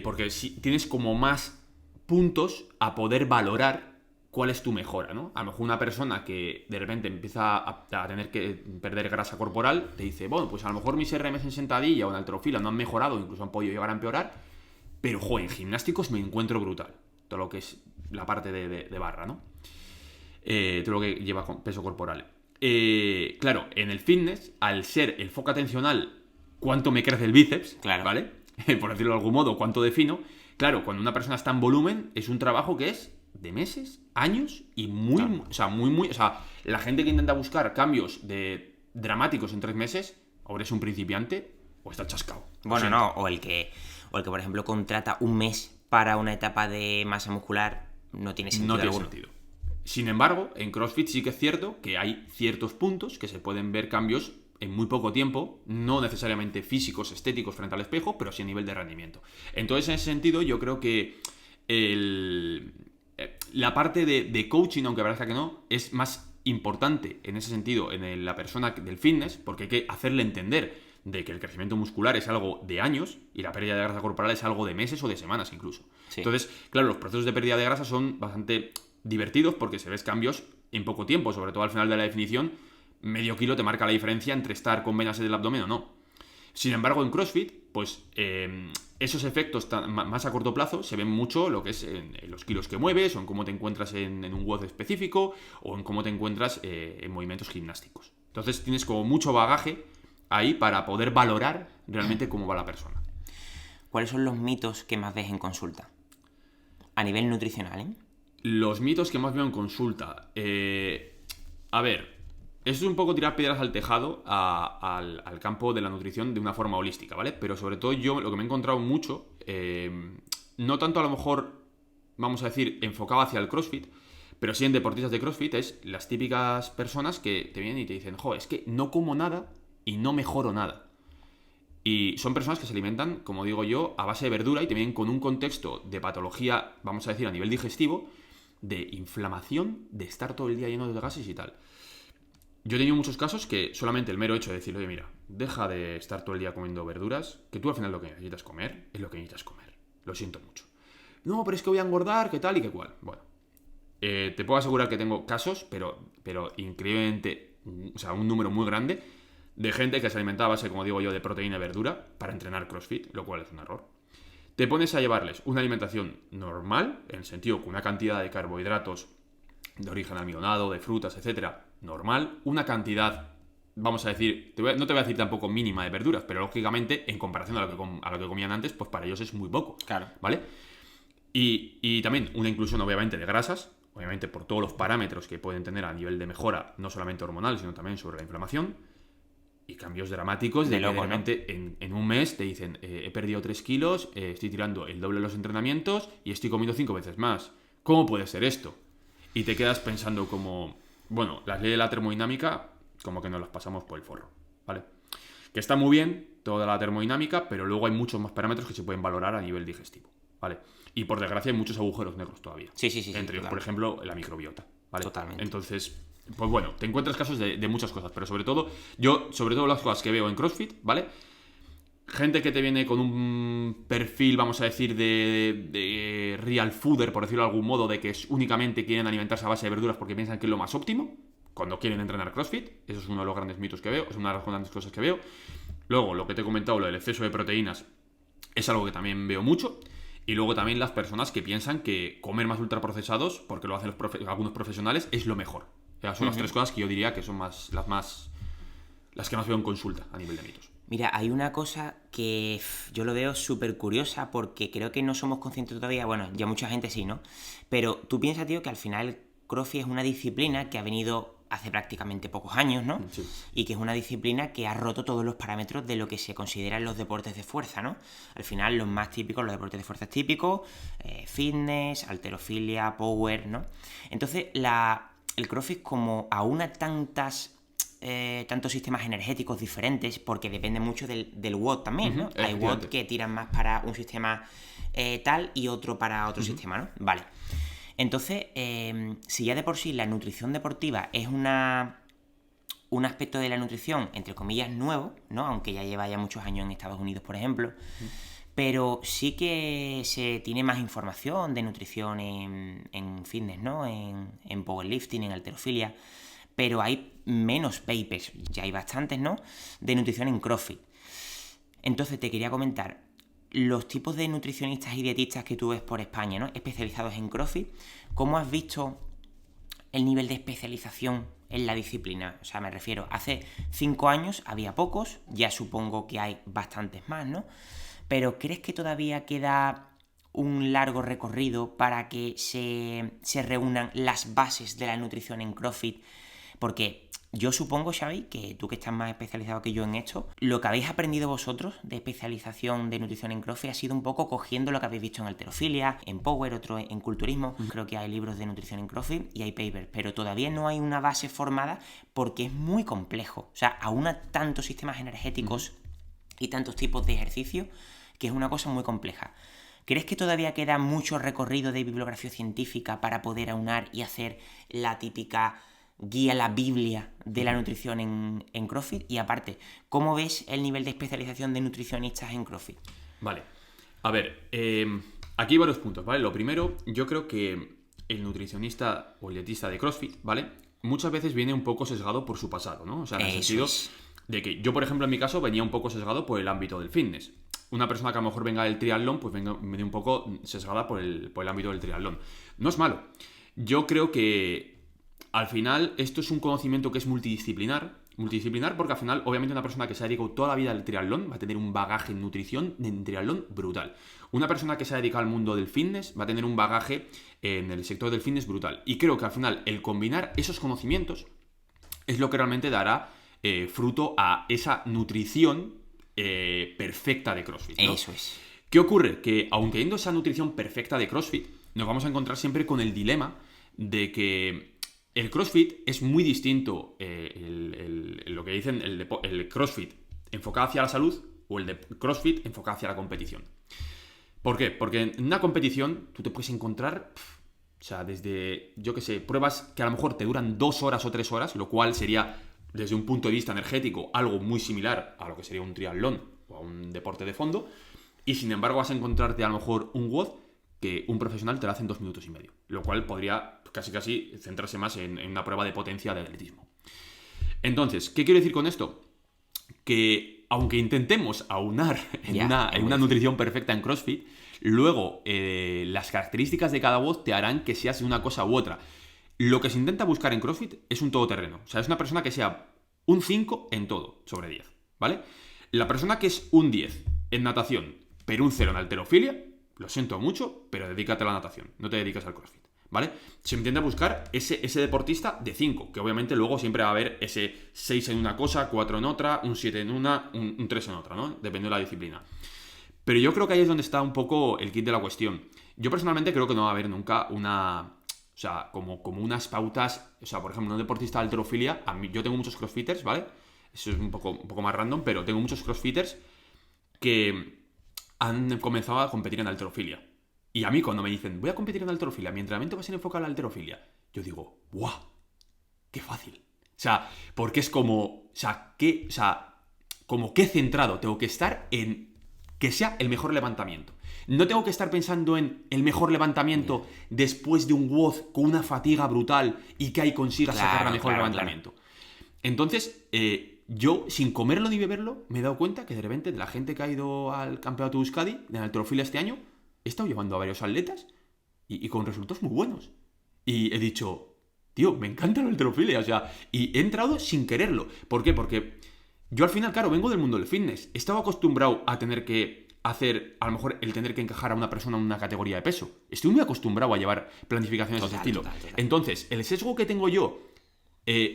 Speaker 2: Porque si tienes como más puntos a poder valorar cuál es tu mejora, ¿no? A lo mejor una persona que de repente empieza a tener que perder grasa corporal te dice, bueno, pues a lo mejor mis RMs en sentadilla o en halterofilia no han mejorado, incluso han podido llegar a empeorar, pero, joder, en gimnásticos me encuentro brutal. Todo lo que es la parte de barra, ¿no? Todo lo que lleva con peso corporal. Claro, en el fitness, al ser el foco atencional cuánto me crece el bíceps,
Speaker 1: Claro.
Speaker 2: ¿vale? Por decirlo de algún modo, cuánto defino. Claro, cuando una persona está en volumen, es un trabajo que es de meses, años y muy,
Speaker 1: Claro.
Speaker 2: o sea, muy, o sea, la gente que intenta buscar cambios dramáticos en 3 meses, o eres un principiante o está chascado. Lo
Speaker 1: Bueno,
Speaker 2: siento.
Speaker 1: no, o el que, por ejemplo, contrata un mes para una etapa de masa muscular, no tiene sentido
Speaker 2: No tiene
Speaker 1: alguno.
Speaker 2: sentido. Sin embargo, en CrossFit sí que es cierto que hay ciertos puntos que se pueden ver cambios en muy poco tiempo, no necesariamente físicos, estéticos frente al espejo, pero sí a nivel de rendimiento. Entonces, en ese sentido, yo creo que la parte de coaching, aunque parezca que no, es más importante en ese sentido en la persona del fitness, porque hay que hacerle entender de que el crecimiento muscular es algo de años y la pérdida de grasa corporal es algo de meses o de semanas incluso.
Speaker 1: Sí.
Speaker 2: Entonces, claro, los procesos de pérdida de grasa son bastante divertidos porque se ves cambios en poco tiempo, sobre todo al final de la definición, medio kilo te marca la diferencia entre estar con venas del abdomen o no. Sin embargo, en CrossFit, pues esos efectos más a corto plazo se ven mucho lo que es en los kilos que mueves, o en cómo te encuentras en un WOD específico, o en cómo te encuentras en movimientos gimnásticos. Entonces tienes como mucho bagaje ahí para poder valorar realmente cómo va la persona.
Speaker 1: ¿Cuáles son los mitos que más ves en consulta? A nivel nutricional, ¿eh?
Speaker 2: Los mitos que más veo en consulta. A ver, esto es un poco tirar piedras al tejado al campo de la nutrición de una forma holística, ¿vale? Pero sobre todo yo lo que me he encontrado mucho, no tanto a lo mejor, vamos a decir, enfocado hacia el CrossFit, pero sí en deportistas de CrossFit, es las típicas personas que te vienen y te dicen, jo, es que no como nada y no mejoro nada. Y son personas que se alimentan, como digo yo, a base de verdura y te vienen con un contexto de patología, vamos a decir, a nivel digestivo, de inflamación, de estar todo el día lleno de gases y tal. Yo he tenido muchos casos que solamente el mero hecho de decirle, oye, mira, deja de estar todo el día comiendo verduras, que tú al final lo que necesitas comer es lo que necesitas comer. Lo siento mucho. No, pero es que voy a engordar, qué tal y qué cual. Bueno, te puedo asegurar que tengo casos, pero increíblemente, o sea, un número muy grande de gente que se alimentaba a base, como digo yo, de proteína y verdura para entrenar CrossFit, lo cual es un error. Te pones a llevarles una alimentación normal, en el sentido con una cantidad de carbohidratos de origen almidonado, de frutas, etcétera, normal, una cantidad, vamos a decir, no te voy a decir tampoco mínima de verduras, pero lógicamente, en comparación a lo que comían antes, pues para ellos es muy poco.
Speaker 1: Claro.
Speaker 2: ¿Vale? Y también una inclusión, obviamente, de grasas, obviamente por todos los parámetros que pueden tener a nivel de mejora, no solamente hormonal, sino también sobre la inflamación. Y cambios dramáticos de
Speaker 1: De loco,
Speaker 2: que de repente en un mes te dicen, he perdido 3 kilos, estoy tirando el doble de los entrenamientos y estoy comiendo 5 veces más. ¿Cómo puede ser esto? Y te quedas pensando como, bueno, las leyes de la termodinámica como que nos las pasamos por el forro, ¿vale? Que está muy bien toda la termodinámica, pero luego hay muchos más parámetros que se pueden valorar a nivel digestivo, ¿vale? Y por desgracia hay muchos agujeros negros todavía.
Speaker 1: Sí,
Speaker 2: Entre ellos, por ejemplo, la microbiota, ¿vale?
Speaker 1: Totalmente.
Speaker 2: Entonces, pues bueno, te encuentras casos de muchas cosas, pero sobre todo las cosas que veo en CrossFit, ¿vale? Gente que te viene con un perfil, vamos a decir, de real fooder, por decirlo de algún modo, de que únicamente quieren alimentarse a base de verduras porque piensan que es lo más óptimo cuando quieren entrenar CrossFit. Eso es uno de los grandes mitos que veo, es una de las grandes cosas que veo. Luego, lo que te he comentado, lo del exceso de proteínas, es algo que también veo mucho. Y luego también las personas que piensan que comer más ultraprocesados, porque lo hacen algunos profesionales, es lo mejor. Son las tres cosas que yo diría que son las que más veo en consulta a nivel de mitos.
Speaker 1: Mira, hay una cosa que yo lo veo súper curiosa porque creo que no somos conscientes todavía, bueno, ya mucha gente sí, ¿no? Pero tú piensas, tío, que al final CrossFit es una disciplina que ha venido hace prácticamente pocos años, ¿no?
Speaker 2: Sí.
Speaker 1: Y que es una disciplina que ha roto todos los parámetros de lo que se consideran los deportes de fuerza, ¿no? Al final, los más típicos, los deportes de fuerza típicos, fitness, halterofilia, power, ¿no? Entonces, el CrossFit, como aúna tantos sistemas energéticos diferentes, porque depende mucho del WOD también, ¿no? Hay WOD que tiran más para un sistema tal y otro para otro sistema, ¿no? Vale. Entonces, si ya de por sí la nutrición deportiva es un aspecto de la nutrición, entre comillas, nuevo, ¿no? Aunque ya lleva muchos años en Estados Unidos, por ejemplo, pero sí que se tiene más información de nutrición en fitness, ¿no? En powerlifting, en halterofilia, pero hay menos papers, ya hay bastantes, ¿no? De nutrición en CrossFit. Entonces te quería comentar, los tipos de nutricionistas y dietistas que tú ves por España, ¿no? Especializados en CrossFit, ¿cómo has visto el nivel de especialización en la disciplina? O sea, me refiero, hace 5 años había pocos, ya supongo que hay bastantes más, ¿no? Pero ¿crees que todavía queda un largo recorrido para que se reúnan las bases de la nutrición en CrossFit? Porque yo supongo, Xavi, que tú que estás más especializado que yo en esto, lo que habéis aprendido vosotros de especialización de nutrición en CrossFit ha sido un poco cogiendo lo que habéis visto en halterofilia, en power, otro en culturismo. Creo que hay libros de nutrición en CrossFit y hay papers, pero todavía no hay una base formada porque es muy complejo. O sea, aúna tantos sistemas energéticos y tantos tipos de ejercicio que es una cosa muy compleja. ¿Crees que todavía queda mucho recorrido de bibliografía científica para poder aunar y hacer la típica guía, la Biblia de la nutrición en CrossFit? Y aparte, ¿cómo ves el nivel de especialización de nutricionistas en CrossFit?
Speaker 2: Vale. A ver, aquí hay varios puntos, ¿vale? Lo primero, yo creo que el nutricionista o el dietista de CrossFit, ¿vale? Muchas veces viene un poco sesgado por su pasado, ¿no? O sea, en el sentido de que yo, por ejemplo, en mi caso, venía un poco sesgado por el ámbito del fitness. Una persona que a lo mejor venga del triatlón, pues viene un poco sesgada por el ámbito del triatlón. No es malo. Yo creo que al final esto es un conocimiento que es multidisciplinar porque al final, obviamente, una persona que se ha dedicado toda la vida al triatlón va a tener un bagaje en nutrición en triatlón brutal. Una persona que se ha dedicado al mundo del fitness va a tener un bagaje en el sector del fitness brutal. Y creo que al final el combinar esos conocimientos es lo que realmente dará fruto a esa nutrición perfecta de CrossFit, ¿no?
Speaker 1: Eso es.
Speaker 2: ¿Qué ocurre? Que aun teniendo esa nutrición perfecta de CrossFit, nos vamos a encontrar siempre con el dilema de que el CrossFit es muy distinto, lo que dicen el CrossFit enfocado hacia la salud o el de CrossFit enfocado hacia la competición. ¿Por qué? Porque en una competición tú te puedes encontrar, o sea, desde, yo qué sé, pruebas que a lo mejor te duran 2 horas o 3 horas, lo cual sería, desde un punto de vista energético, algo muy similar a lo que sería un triatlón o a un deporte de fondo, y sin embargo vas a encontrarte a lo mejor un WOD que un profesional te lo hace en 2 minutos y medio, lo cual podría casi centrarse más en una prueba de potencia de atletismo. Entonces, ¿qué quiero decir con esto? Que aunque intentemos aunar en una nutrición perfecta en CrossFit, luego las características de cada WOD te harán que seas una cosa u otra. Lo que se intenta buscar en CrossFit es un todoterreno. O sea, es una persona que sea un 5 en todo, sobre 10, ¿vale? La persona que es un 10 en natación, pero un 0 en halterofilia, lo siento mucho, pero dedícate a la natación, no te dedicas al CrossFit, ¿vale? Se intenta buscar ese deportista de 5, que obviamente luego siempre va a haber ese 6 en una cosa, 4 en otra, un 7 en una, un 3 en otra, ¿no? Dependiendo de la disciplina. Pero yo creo que ahí es donde está un poco el kit de la cuestión. Yo personalmente creo que no va a haber nunca o sea, como unas pautas. O sea, por ejemplo, un deportista de halterofilia, yo tengo muchos crossfitters, ¿vale? Eso es un poco más random, pero tengo muchos crossfitters que han comenzado a competir en halterofilia. Y a mí cuando me dicen, voy a competir en halterofilia, mi entrenamiento va a ser enfocado en la halterofilia, yo digo, ¡guau! ¡Qué fácil! O sea, porque es como, como qué centrado tengo que estar en que sea el mejor levantamiento. No tengo que estar pensando en el mejor levantamiento después de un WOD con una fatiga brutal y que ahí consiga sacar la mejor levantamiento. Entonces, yo, sin comerlo ni beberlo, me he dado cuenta que de repente de la gente que ha ido al campeonato de Euskadi, de halterofilia este año, he estado llevando a varios atletas y con resultados muy buenos. Y he dicho, tío, me encanta la halterofilia, o sea, y he entrado sin quererlo. ¿Por qué? Porque yo al final, claro, vengo del mundo del fitness. He estado acostumbrado a tener que hacer, a lo mejor, el tener que encajar a una persona en una categoría de peso. Estoy muy acostumbrado a llevar planificaciones de ese estilo. Total. Entonces, el sesgo que tengo yo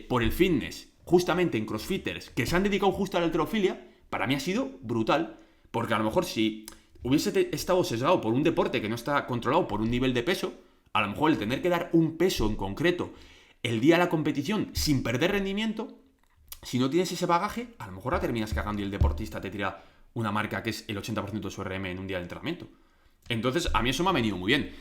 Speaker 2: por el fitness, justamente en crossfitters, que se han dedicado justo a la halterofilia, para mí ha sido brutal. Porque a lo mejor si hubiese estado sesgado por un deporte que no está controlado por un nivel de peso, a lo mejor el tener que dar un peso en concreto el día de la competición sin perder rendimiento, si no tienes ese bagaje, a lo mejor la terminas cagando y el deportista te tira una marca que es el 80% de su RM en un día de entrenamiento. Entonces, a mí eso me ha venido muy bien.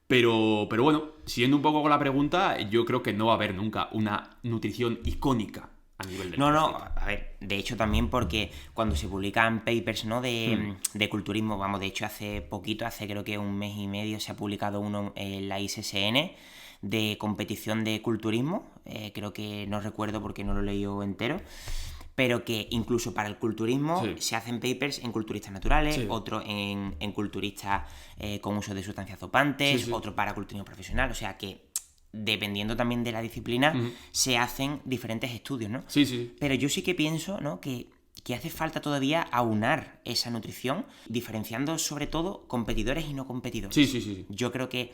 Speaker 2: Pero bueno, siguiendo un poco con la pregunta, yo creo que no va a haber nunca una nutrición icónica a nivel del
Speaker 1: No,
Speaker 2: CrossFit.
Speaker 1: a ver, de hecho también porque cuando se publican papers, ¿no? de culturismo, vamos, de hecho hace poquito, hace creo que un mes y medio, se ha publicado uno en la ISSN de competición de culturismo, creo que no recuerdo porque no lo he leído entero, pero que incluso para el culturismo
Speaker 2: Sí.
Speaker 1: se hacen papers en culturistas naturales,
Speaker 2: Sí.
Speaker 1: otro en culturistas con uso de sustancias dopantes,
Speaker 2: Sí, sí.
Speaker 1: otro para culturismo profesional, o sea que dependiendo también de la disciplina, se hacen diferentes estudios, ¿no?
Speaker 2: Sí, sí.
Speaker 1: Pero yo sí que pienso, ¿no? que hace falta todavía aunar esa nutrición, diferenciando sobre todo competidores y no competidores.
Speaker 2: Sí, sí, sí, sí.
Speaker 1: Yo creo que...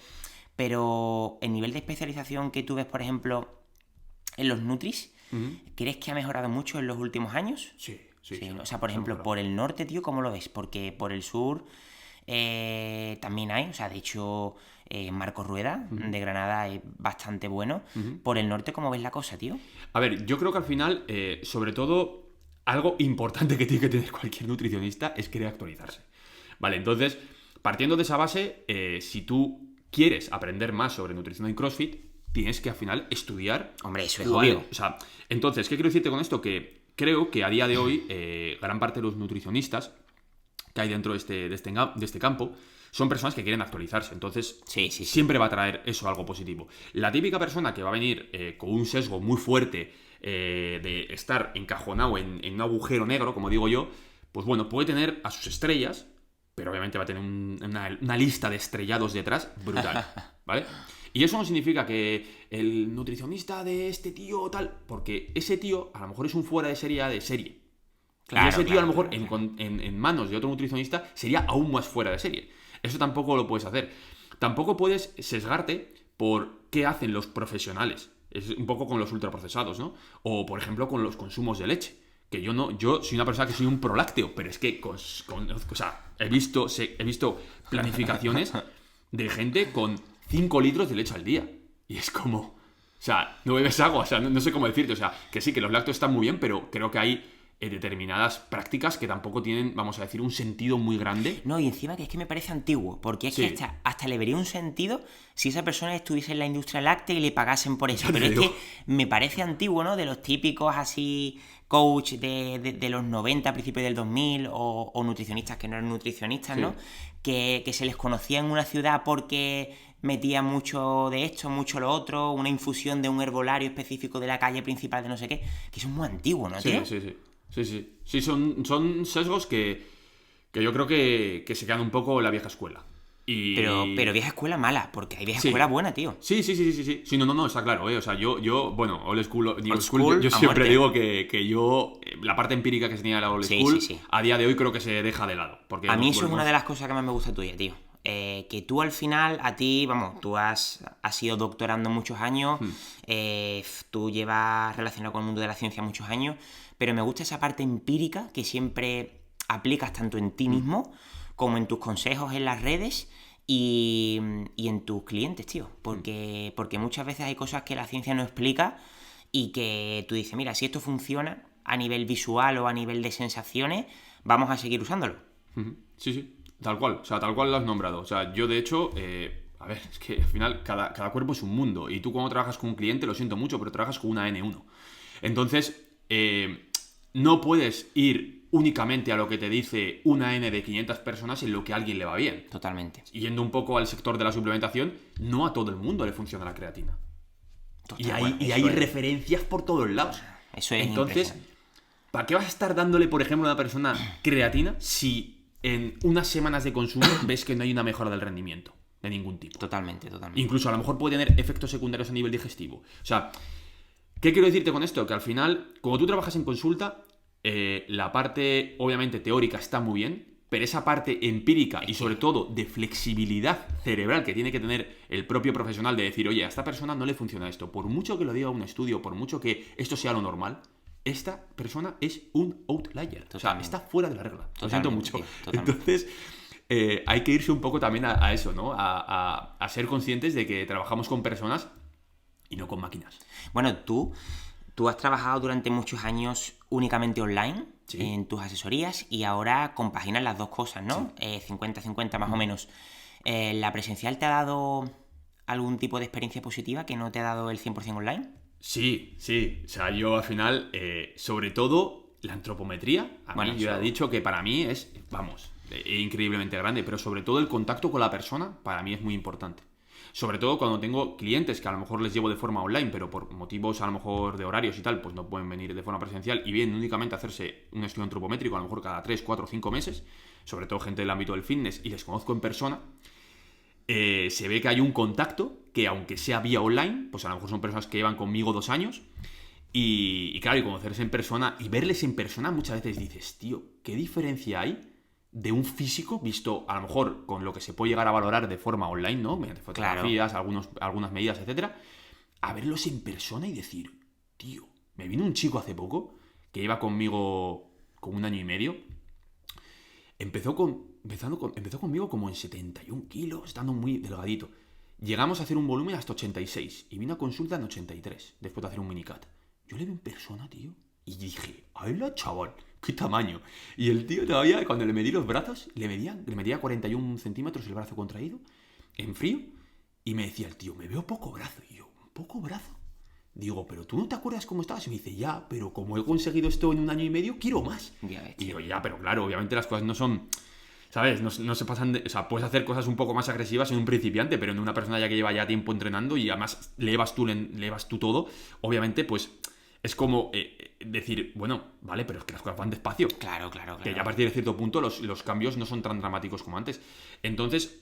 Speaker 1: Pero el nivel de especialización que tú ves, por ejemplo, en los Nutris, ¿crees que ha mejorado mucho en los últimos años?
Speaker 2: Sí, sí.
Speaker 1: Sí, ¿no? O sea, por ejemplo, por el norte, tío, ¿cómo lo ves? Porque por el sur también hay, o sea, de hecho, Marcos Rueda, de Granada, es bastante bueno. Por el norte, ¿cómo ves la cosa, tío?
Speaker 2: A ver, yo creo que al final, sobre todo, algo importante que tiene que tener cualquier nutricionista es querer actualizarse. Vale, entonces, partiendo de esa base, si tú quieres aprender más sobre nutrición en CrossFit, tienes que al final estudiar.
Speaker 1: Hombre, eso es
Speaker 2: Vale,
Speaker 1: obvio.
Speaker 2: o sea, entonces, ¿qué quiero decirte con esto? Que creo que a día de hoy, gran parte de los nutricionistas que hay dentro de este campo son personas que quieren actualizarse. Entonces,
Speaker 1: Sí.
Speaker 2: siempre va a traer eso algo positivo. La típica persona que va a venir con un sesgo muy fuerte de estar encajonado en un agujero negro, como digo yo, pues bueno, puede tener a sus estrellas, pero obviamente va a tener una lista de estrellados detrás brutal, ¿vale? Y eso no significa que el nutricionista de este tío tal, porque ese tío a lo mejor es un fuera de serie.
Speaker 1: Claro,
Speaker 2: y ese tío
Speaker 1: claro,
Speaker 2: a lo mejor
Speaker 1: claro.
Speaker 2: en manos de otro nutricionista sería aún más fuera de serie. Eso tampoco lo puedes hacer. Tampoco puedes sesgarte por qué hacen los profesionales. Es un poco con los ultraprocesados, ¿no? O, por ejemplo, con los consumos de leche. Que yo soy una persona que soy un prolácteo, pero es que o sea, he visto planificaciones de gente con 5 litros de leche al día. Y es como... O sea, no bebes agua, o sea, no sé cómo decirte. O sea, que sí, que los lácteos están muy bien, pero creo que hay determinadas prácticas que tampoco tienen, vamos a decir, un sentido muy grande.
Speaker 1: No, y encima que es que me parece antiguo, porque es
Speaker 2: Sí.
Speaker 1: que hasta le vería un sentido si esa persona estuviese en la industria láctea y le pagasen por eso.
Speaker 2: Ya te
Speaker 1: Pero es
Speaker 2: digo.
Speaker 1: que me parece antiguo, ¿no? De los típicos así coach de los 90, principios del 2000, o nutricionistas que no eran nutricionistas,
Speaker 2: Sí.
Speaker 1: ¿no? Que se les conocía en una ciudad porque metía mucho de esto, mucho lo otro, una infusión de un herbolario específico de la calle principal de no sé qué, que eso es muy antiguo, ¿no, tío?
Speaker 2: Sí, son sesgos que yo creo que se quedan un poco en la vieja escuela. Y...
Speaker 1: Pero vieja escuela mala, porque hay vieja
Speaker 2: Sí.
Speaker 1: escuela buena, tío.
Speaker 2: Sí. Sí, no, está claro, ¿eh? O sea, bueno, old school, new
Speaker 1: Old
Speaker 2: school,
Speaker 1: school,
Speaker 2: yo
Speaker 1: a
Speaker 2: siempre
Speaker 1: muerte.
Speaker 2: digo que yo, la parte empírica que se tenía de la old
Speaker 1: Sí,
Speaker 2: school,
Speaker 1: sí.
Speaker 2: a día de hoy creo que se deja de lado. Porque
Speaker 1: A mí
Speaker 2: nos
Speaker 1: eso es una
Speaker 2: volvemos-
Speaker 1: de las cosas que más me gusta tuya, tío. Que tú al final, a ti, vamos, tú has ido doctorando muchos años, tú llevas relacionado con el mundo de la ciencia muchos años, pero me gusta esa parte empírica que siempre aplicas tanto en ti mismo como en tus consejos en las redes y en tus clientes, tío. Porque muchas veces hay cosas que la ciencia no explica y que tú dices, mira, si esto funciona a nivel visual o a nivel de sensaciones, vamos a seguir usándolo.
Speaker 2: Sí, tal cual, o sea, tal cual lo has nombrado. O sea, yo de hecho, a ver, es que al final cada cuerpo es un mundo y tú cuando trabajas con un cliente, lo siento mucho, pero trabajas con una N1. Entonces, no puedes ir únicamente a lo que te dice una N de 500 personas en lo que a alguien le va bien.
Speaker 1: Totalmente.
Speaker 2: Yendo un poco al sector de la suplementación, no a todo el mundo le funciona la creatina. Y
Speaker 1: Bueno,
Speaker 2: hay
Speaker 1: eso es-
Speaker 2: referencias por todos lados.
Speaker 1: Eso es
Speaker 2: Entonces,
Speaker 1: impresionante.
Speaker 2: ¿para qué vas a estar dándole, por ejemplo, a una persona creatina si en unas semanas de consumo ves que no hay una mejora del rendimiento de ningún tipo?
Speaker 1: Totalmente.
Speaker 2: Incluso a lo mejor puede tener efectos secundarios a nivel digestivo. O sea, ¿qué quiero decirte con esto? Que al final, como tú trabajas en consulta, la parte obviamente teórica está muy bien, pero esa parte empírica y sobre todo de flexibilidad cerebral que tiene que tener el propio profesional de decir, oye, a esta persona no le funciona esto, por mucho que lo diga un estudio, por mucho que esto sea lo normal, esta persona es un outlier. Totalmente. O sea, está fuera de la regla. Lo siento mucho. Entonces, hay que irse un poco también a eso, ¿no? A ser conscientes de que trabajamos con personas y no con máquinas.
Speaker 1: Bueno, tú has trabajado durante muchos años únicamente online, sí, en tus asesorías, y ahora compaginas las dos cosas, ¿no? Sí. 50-50 más o menos. ¿La presencial te ha dado algún tipo de experiencia positiva que no te ha dado el 100% online?
Speaker 2: Sí. O sea, yo al final, sobre todo la antropometría, yo ya he dicho que para mí es, increíblemente grande, pero sobre todo el contacto con la persona para mí es muy importante. Sobre todo cuando tengo clientes que a lo mejor les llevo de forma online, pero por motivos a lo mejor de horarios y tal, pues no pueden venir de forma presencial y vienen únicamente a hacerse un estudio antropométrico a lo mejor cada 3, 4, 5 meses, sobre todo gente del ámbito del fitness, y les conozco en persona, se ve que hay un contacto que aunque sea vía online, pues a lo mejor son personas que llevan conmigo 2 años y claro, y conocerse en persona y verles en persona muchas veces dices, tío, ¿qué diferencia hay de un físico visto a lo mejor con lo que se puede llegar a valorar de forma online, ¿no? Mediante fotografías, claro, algunas medidas, etcétera, a verlos en persona y decir, tío, me vino un chico hace poco que iba conmigo con 1 año y medio, empezó conmigo como en 71 kilos, estando muy delgadito. Llegamos a hacer un volumen hasta 86 y vino a consulta en 83 después de hacer un minicat. Yo le vi en persona, tío, y dije, ¡hala, chaval! ¡Qué tamaño! Y el tío todavía, cuando le medí los brazos, le medía 41 centímetros el brazo contraído, en frío, y me decía el tío, me veo poco brazo. Y yo, ¿poco brazo? Digo, ¿pero tú no te acuerdas cómo estabas? Y me dice, ya, pero como he conseguido esto en 1 año y medio, quiero más. Y digo, ya, pero claro, obviamente las cosas no son... ¿Sabes? No se pasan de... O sea, puedes hacer cosas un poco más agresivas en un principiante, pero en una persona ya que lleva ya tiempo entrenando y además le llevas tú todo, obviamente, pues... Es como decir, bueno, vale, pero es que las cosas van despacio.
Speaker 1: Claro.
Speaker 2: Que ya a partir de cierto punto los cambios no son tan dramáticos como antes. Entonces,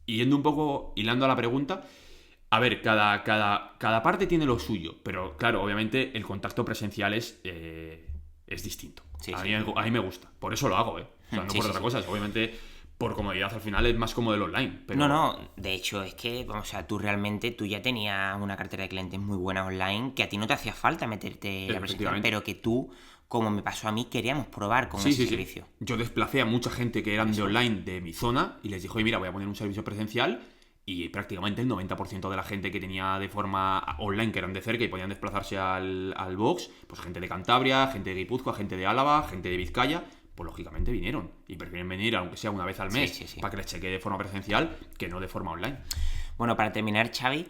Speaker 2: yendo un poco, hilando a la pregunta, a ver, cada parte tiene lo suyo, pero claro, obviamente el contacto presencial es distinto.
Speaker 1: Sí,
Speaker 2: a mí me gusta, por eso lo hago, O sea, no por otra cosa, obviamente... Por comodidad, al final es más cómodo el online. Pero...
Speaker 1: No, de hecho es que, o sea, tú ya tenías una cartera de clientes muy buena online, que a ti no te hacía falta meterte la presencial, pero que tú, como me pasó a mí, queríamos probar con ese servicio.
Speaker 2: Yo desplacé a mucha gente que eran de online de mi zona y les dije, oye, mira, voy a poner un servicio presencial, y prácticamente el 90% de la gente que tenía de forma online, que eran de cerca y podían desplazarse al box, pues gente de Cantabria, gente de Guipúzcoa, gente de Álava, gente de Vizcaya... pues lógicamente vinieron y prefieren venir aunque sea una vez al mes para que les chequee de forma presencial que no de forma online.
Speaker 1: Bueno, para terminar, Xavi,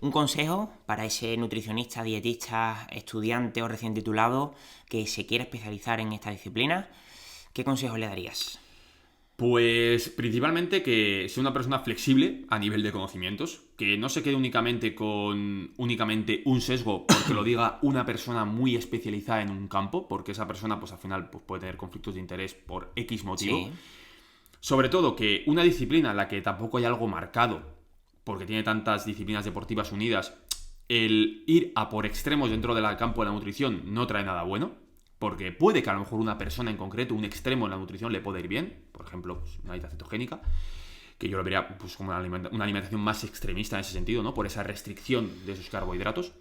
Speaker 1: un consejo para ese nutricionista, dietista, estudiante o recién titulado que se quiera especializar en esta disciplina, ¿qué consejo le darías?
Speaker 2: Pues principalmente que sea una persona flexible a nivel de conocimientos, que no se quede únicamente con un sesgo porque lo diga una persona muy especializada en un campo, porque esa persona pues al final pues, puede tener conflictos de interés por X motivo. Sí. Sobre todo que una disciplina en la que tampoco hay algo marcado, porque tiene tantas disciplinas deportivas unidas, el ir a por extremos dentro del campo de la nutrición no trae nada bueno. Porque puede que a lo mejor una persona en concreto, un extremo en la nutrición le pueda ir bien, por ejemplo, pues, una dieta cetogénica, que yo lo vería pues, como una alimentación más extremista en ese sentido, ¿no? Por esa restricción de esos carbohidratos.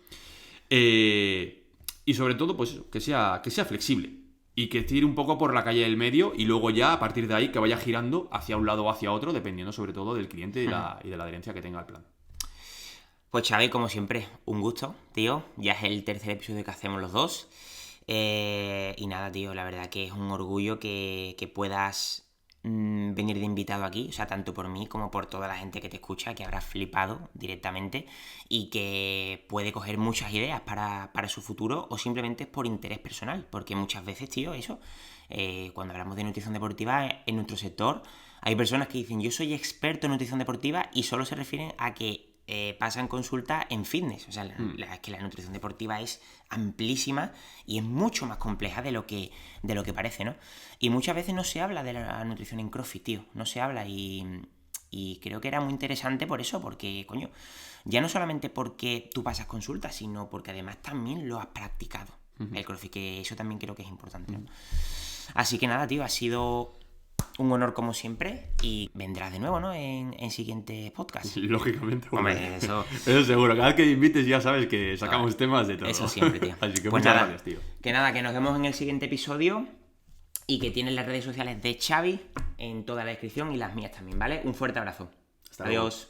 Speaker 2: Y sobre todo, pues que sea flexible y que tire un poco por la calle del medio y luego ya, a partir de ahí, que vaya girando hacia un lado o hacia otro, dependiendo sobre todo del cliente y de la adherencia que tenga al plan.
Speaker 1: Pues Xavi, como siempre, un gusto, tío. Ya es el tercer episodio que hacemos los dos. Y nada, tío, la verdad que es un orgullo que puedas venir de invitado aquí, o sea, tanto por mí como por toda la gente que te escucha, que habrá flipado directamente y que puede coger muchas ideas para su futuro o simplemente por interés personal, porque muchas veces, tío, cuando hablamos de nutrición deportiva en nuestro sector, hay personas que dicen, yo soy experto en nutrición deportiva y solo se refieren a que pasan consulta en fitness. O sea, es que la nutrición deportiva es amplísima y es mucho más compleja de lo que parece, ¿no? Y muchas veces no se habla de la nutrición en CrossFit, tío. No se habla y creo que era muy interesante por eso, porque, coño, ya no solamente porque tú pasas consulta, sino porque además también lo has practicado, el CrossFit, que eso también creo que es importante, ¿no? Así que nada, tío, ha sido un honor como siempre y vendrás de nuevo, ¿no? En siguientes podcasts.
Speaker 2: Lógicamente.
Speaker 1: Hombre, eso
Speaker 2: seguro. Cada vez que me invites ya sabes que sacamos temas de todo.
Speaker 1: Eso siempre, tío.
Speaker 2: Así que
Speaker 1: pues
Speaker 2: muchas
Speaker 1: nada,
Speaker 2: gracias, tío.
Speaker 1: Que nos vemos en el siguiente episodio y que tienes las redes sociales de Xavi en toda la descripción y las mías también, ¿vale? Un fuerte abrazo.
Speaker 2: Hasta luego.
Speaker 1: Adiós.